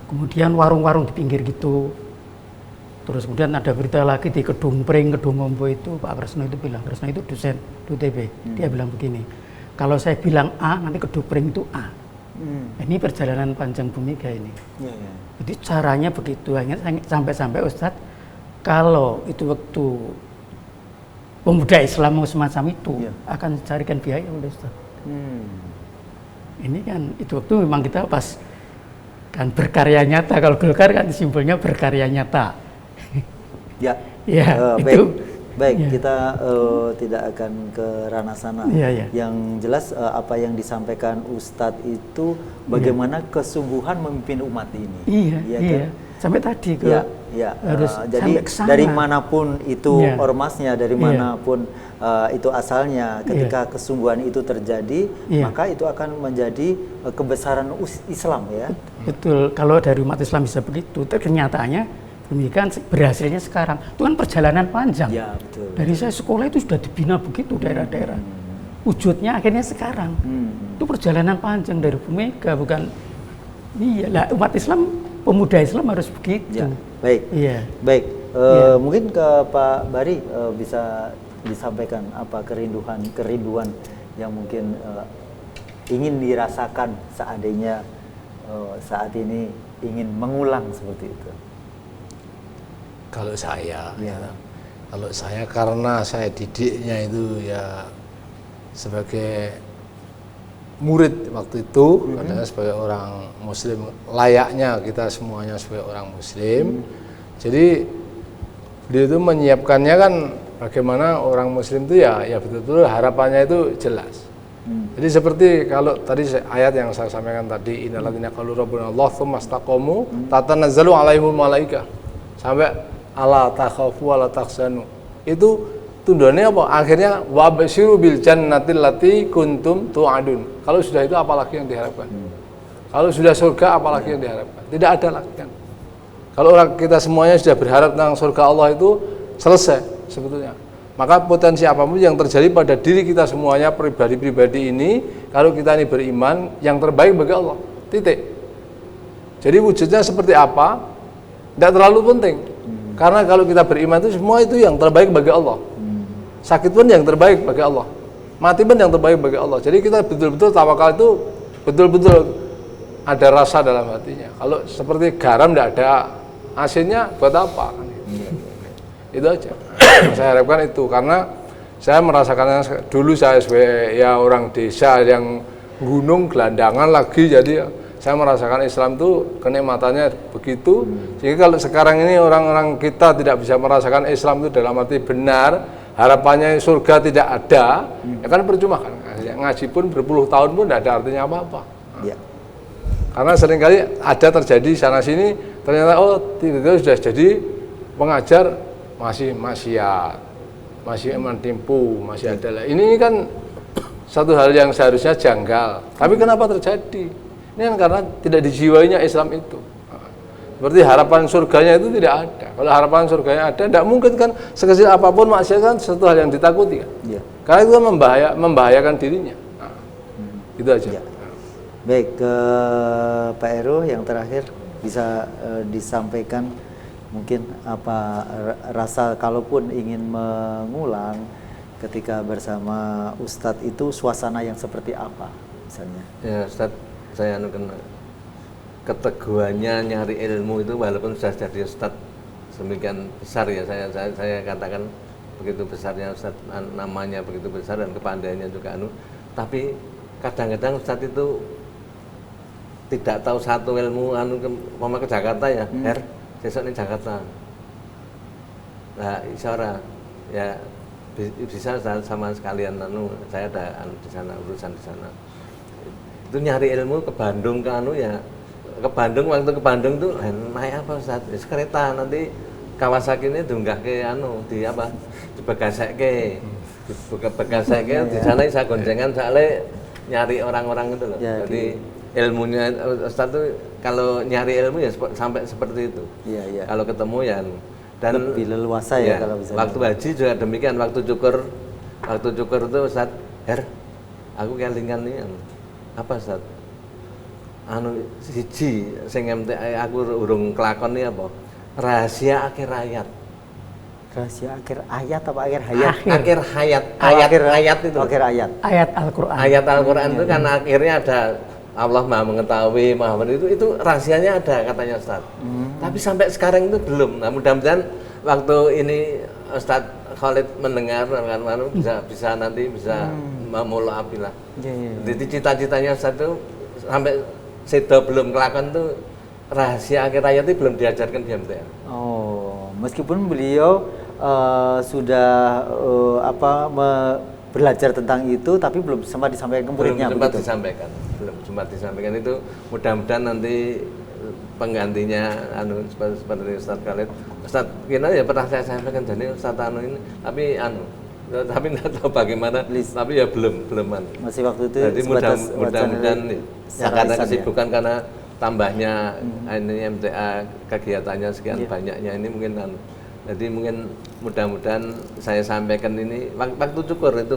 Kemudian warung-warung di pinggir gitu. Terus kemudian ada berita lagi di Kedung Pring, Kedung Ombo itu Pak Kresno itu bilang, Kresno itu dosen di UTB, dia bilang begini, kalau saya bilang A, nanti Kedung Pring itu A. Ini perjalanan panjang Bu Mega ini. Jadi caranya begitu, hanya sampai-sampai Ustadz, kalau itu waktu pemuda Islam mau semacam itu, akan carikan biaya oleh Ustadz. Ini kan, itu waktu memang kita pas kan berkarya nyata, kalau Golkar kan simbolnya berkarya nyata. Ya, itu baik. Kita tidak akan ke ranah sana. Yang jelas apa yang disampaikan Ustadz itu bagaimana kesungguhan memimpin umat ini. Iya. Sampai tadi ke harus jadi sampai dari manapun itu ormasnya, dari manapun itu asalnya, ketika kesungguhan itu terjadi, maka itu akan menjadi kebesaran Islam ya. Betul. Kalau dari umat Islam bisa begitu, kenyataannya demikian berhasilnya sekarang. Itu kan perjalanan panjang. Ya, betul. Dari saya sekolah itu sudah dibina begitu daerah-daerah. Wujudnya akhirnya sekarang. Itu perjalanan panjang dari Bu Mega, bukan. Iya, lah umat Islam, pemuda Islam harus begitu. Ya, baik. Iya. Baik. Mungkin ke Pak Bari bisa disampaikan apa kerinduan yang mungkin ingin dirasakan seandainya saat ini ingin mengulang seperti itu. Kalau saya, kalau saya karena saya didiknya itu ya sebagai murid waktu itu, karena sebagai orang Muslim, layaknya kita semuanya sebagai orang Muslim. Jadi beliau itu menyiapkannya kan bagaimana orang Muslim itu ya betul-betul harapannya itu jelas. Jadi seperti kalau tadi ayat yang saya sampaikan tadi, innalladzina qalu rabbuna Allah tsumma istaqamu tatanazzalu alaihimul malaikah, sampai ala takhafu wala tahzanu. Itu tundonnya apa? Akhirnya wa basyiru bil jannatil lati kuntum tu'adun. Kalau sudah itu apalagi yang diharapkan? Kalau sudah surga apalagi yang diharapkan? Tidak ada lagi kan. Kalau orang kita semuanya sudah berharap tentang surga Allah itu selesai sebetulnya. Maka potensi apapun yang terjadi pada diri kita semuanya, pribadi-pribadi ini, kalau kita ini beriman, yang terbaik bagi Allah. Titik. Jadi wujudnya seperti apa? Tidak terlalu penting. Karena kalau kita beriman itu semua itu yang terbaik bagi Allah. Sakit pun yang terbaik bagi Allah. Mati pun yang terbaik bagi Allah. Jadi kita betul-betul tawakal itu betul-betul ada rasa dalam hatinya. Kalau seperti garam tidak ada asinnya, buat apa? Itu aja. Saya harapkan itu, karena saya merasakannya dulu saya sebagai orang desa yang gunung gelandangan lagi, jadi saya merasakan Islam itu kenikmatannya begitu. Jadi kalau sekarang ini orang-orang kita tidak bisa merasakan Islam itu dalam arti benar, harapannya surga tidak ada, ya kan percuma kan. Ngaji pun berpuluh tahun pun tidak ada artinya apa-apa. Karena seringkali ada terjadi sana sini, ternyata tiba-tiba sudah jadi pengajar masih maksiat, masih menipu, masih ada. Ini kan satu hal yang seharusnya janggal. Tapi kenapa terjadi? Ini kan karena tidak dijiwainya Islam itu. Seperti harapan surganya itu tidak ada. Kalau harapan surganya ada, tidak mungkin kan sekecil apapun maksiat kan satu hal yang ditakuti kan. Karena itu kan membahayakan dirinya. Itu aja. Baik, ke Pak Heru yang terakhir bisa disampaikan mungkin apa rasa kalaupun ingin mengulang ketika bersama Ustadz itu suasana yang seperti apa misalnya? Ya Ustadz, saya keteguhannya nyari ilmu itu walaupun sudah jadi Ustadz semikian besar ya, saya katakan begitu besarnya Ustaz, namanya begitu besar dan kepandaiannya juga tapi kadang-kadang Ustaz itu tidak tahu satu ilmu ke Jakarta ya, besok ini Jakarta. Nah, isyara ya bisa sama sekalian saya ada di sana, urusan di sana. Itu nyari ilmu ke Bandung ke Bandung, waktu ke Bandung tuh naik apa Ustaz? Kereta nanti Kawasaki ini diunggah ke di Begaseke. Di sana saya goncengan soalnya nyari orang-orang itu loh. Ya, jadi ilmunya Ustaz tuh kalau nyari ilmu ya sampai seperti itu. Iya. Kalau ketemu ya dan lebih leluasa ya kalau bisa. Waktu haji juga demikian, waktu cukur itu Ustaz, aku kelingan nih apa Ustaz? Siji sing MTA aku urung kelakon nih apa? Rahasia akhir hayat. Rahasia akhir ayat apa akhir hayat? Akhir hayat. Ayat itu. Akhir ayat. Ayat Al-Qur'an. Ayat Al-Qur'an itu kan akhirnya ada Allah Maha mengetahui, Maha itu rahasianya ada katanya Ustaz. Tapi sampai sekarang itu belum. Nah, mudah-mudahan waktu ini Ustaz Khalid mendengar bisa nanti memulaapilah. Jadi cita-citanya Ustaz itu sampai sedo belum kelakon tuh rahasia akhir hayat itu belum diajarkan di MTA. Oh, meskipun beliau sudah belajar tentang itu, tapi belum sempat disampaikan ke muridnya. Belum sempat disampaikan itu. Mudah-mudahan nanti penggantinya seperti Ustaz Khalid. Ustaz Kina ya pernah saya sampaikan jadi Ustaz ini, tapi nggak tahu bagaimana. Tapi ya belum. Masih waktu itu. Jadi mudah-mudahan ya karena kesibukan karena tambahnya ini MTA kegiatannya sekian banyaknya ini mungkin jadi mungkin mudah-mudahan saya sampaikan ini waktu cukur itu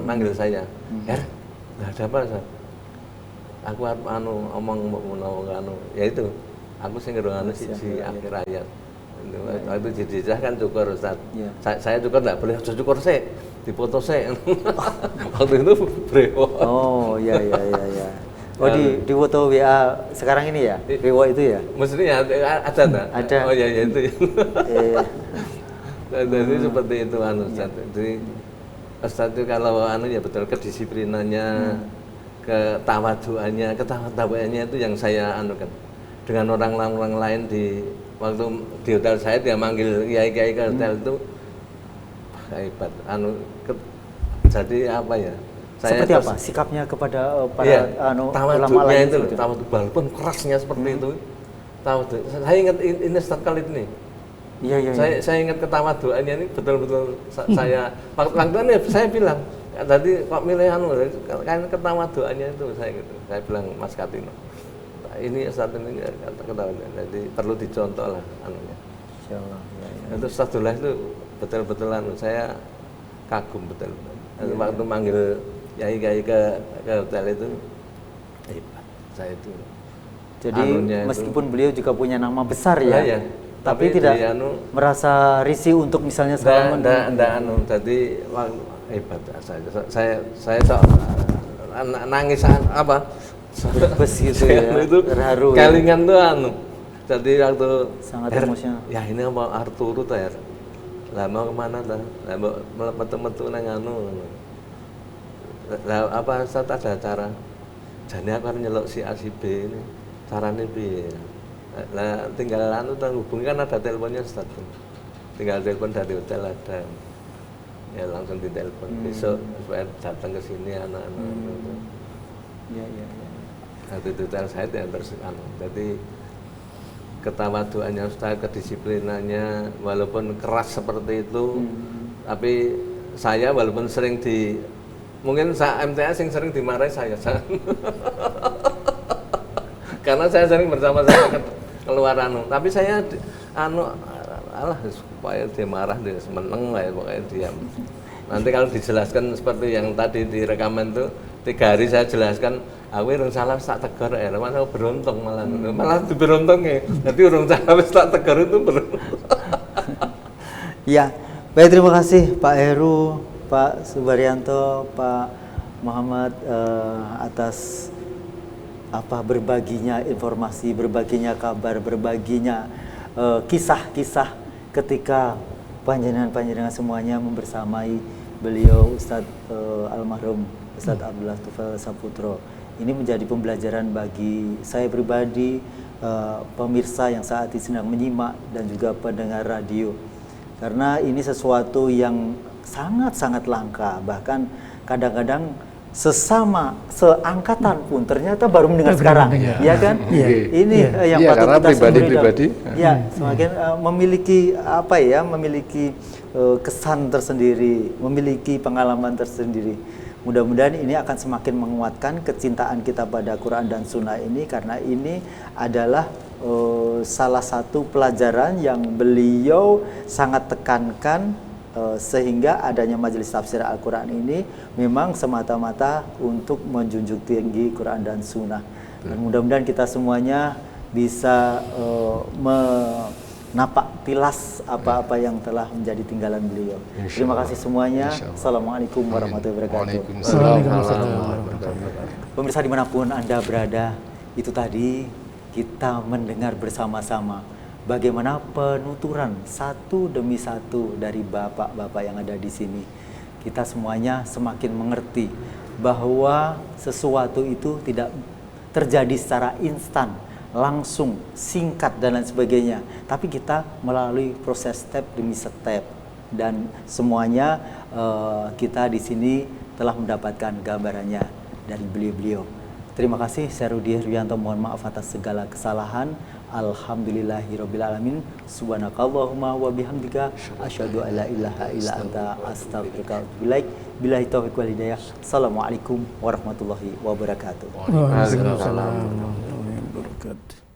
manggil saya, nggak ada apa Ustaz. Aku omong ya itu aku sing si akhir ayat. Itu jejak kan cukur Ustaz. Saya cukur nggak boleh cukur saya, dipoto saya. Waktu itu brewo. Oh iya. Oh di foto WA sekarang ini ya, Rewo itu ya? Maksudnya ada nggak? Ada. Oh ya itu. Jadi seperti itu Ustaz. Jadi Ustaz itu kalau ya betul kedisiplinannya, ketawaduannya itu yang saya kan. Dengan orang lain waktu di hotel saya dia manggil kiai-kiai ke hotel itu hebat. Jadi apa ya? Seperti apa sikapnya kepada para ulama lain itu tawadu, walaupun kerasnya seperti itu. Tawadu. Saya ingat ini Ustaz Khalid nih. Iya. Saya ingat ketawaduannya ini betul-betul saya waktu itu saya bilang tadi kok milih kan ketawaduannya itu saya gitu. Saya bilang Mas Katino. Ini Ustaz ini ketawaduan. Jadi perlu dicontoh lah Insyaallah. Ya. Itu Ustazullah itu betul-betul saya kagum betul. Waktu manggil kiai ke hotel itu hebat saya itu. Jadi meskipun beliau juga punya nama besar ya, tapi tidak merasa risih untuk misalnya sekarang jadi hebat saya nangis apa bes gitu ya, terharu kelingan tuh jadi waktu sangat emosional. Ya ini apa Arturo tuh lah mau kemana tuh lah mau metu-metu nang lah apa Ustaz ada cara jane aku harus nyeluk si A si B ini caranya piye lah tinggal hubungi kan ada teleponnya Ustaz tinggal telepon dari hotel ada ya langsung ditelepon besok supaya datang ke sini anak-anak ya di hotel saya terus jadi ketawaduannya Ustaz, kedisiplinannya walaupun keras seperti itu tapi saya walaupun sering mungkin MTA sering dimarahi saya. Karena saya sering bersama-sama keluar tapi saya supaya dia marah dia seneng lah pokoknya diam. Nanti kalau dijelaskan seperti yang tadi di rekaman itu 3 hari saya jelaskan aku urung salah tak tegar malah beruntung malah beruntung ya. Jadi urung salah tak tegar itu beruntung. Ya, baik terima kasih Pak Heru, Pak Subaryanto, Pak Muhammad atas berbaginya informasi, berbaginya kabar, berbaginya kisah-kisah ketika panjenengan semuanya membersamai beliau Ustadz almarhum Ustadz Abdullah Tufail Saputro. Ini menjadi pembelajaran bagi saya pribadi, pemirsa yang saat ini sedang menyimak dan juga pendengar radio. Karena ini sesuatu yang sangat-sangat langka, bahkan kadang-kadang sesama seangkatan pun ternyata baru mendengar sekarang, ya kan? Ini yang patut karena kita pribadi-pribadi, ya semakin memiliki apa ya, memiliki kesan tersendiri, memiliki pengalaman tersendiri. Mudah-mudahan ini akan semakin menguatkan kecintaan kita pada Quran dan Sunnah ini, karena ini adalah salah satu pelajaran yang beliau sangat tekankan, sehingga adanya majelis tafsir Al-Quran ini memang semata-mata untuk menjunjung tinggi Quran dan Sunnah. Dan mudah-mudahan kita semuanya bisa menapak tilas apa-apa yang telah menjadi tinggalan beliau. Terima kasih semuanya. Assalamualaikum warahmatullahi wabarakatuh. Pemirsa dimanapun Anda berada, itu tadi kita mendengar bersama-sama bagaimana penuturan satu demi satu dari bapak-bapak yang ada di sini. Kita semuanya semakin mengerti bahwa sesuatu itu tidak terjadi secara instan, langsung, singkat dan lain sebagainya. Tapi kita melalui proses step demi step, dan semuanya kita di sini telah mendapatkan gambarannya dari beliau-beliau. Terima kasih, saya Rudi Rianto, mohon maaf atas segala kesalahan. Alhamdulillahirrabbilalamin. Subhanakallahumma wa bihamdika asyhadu an la ilaha illa anta astaghfiruka wa atubu ilaik. Billahi taufiq wal hidayah. Assalamualaikum warahmatullahi wabarakatuh. Waalaikumsalam warahmatullahi wabarakatuh.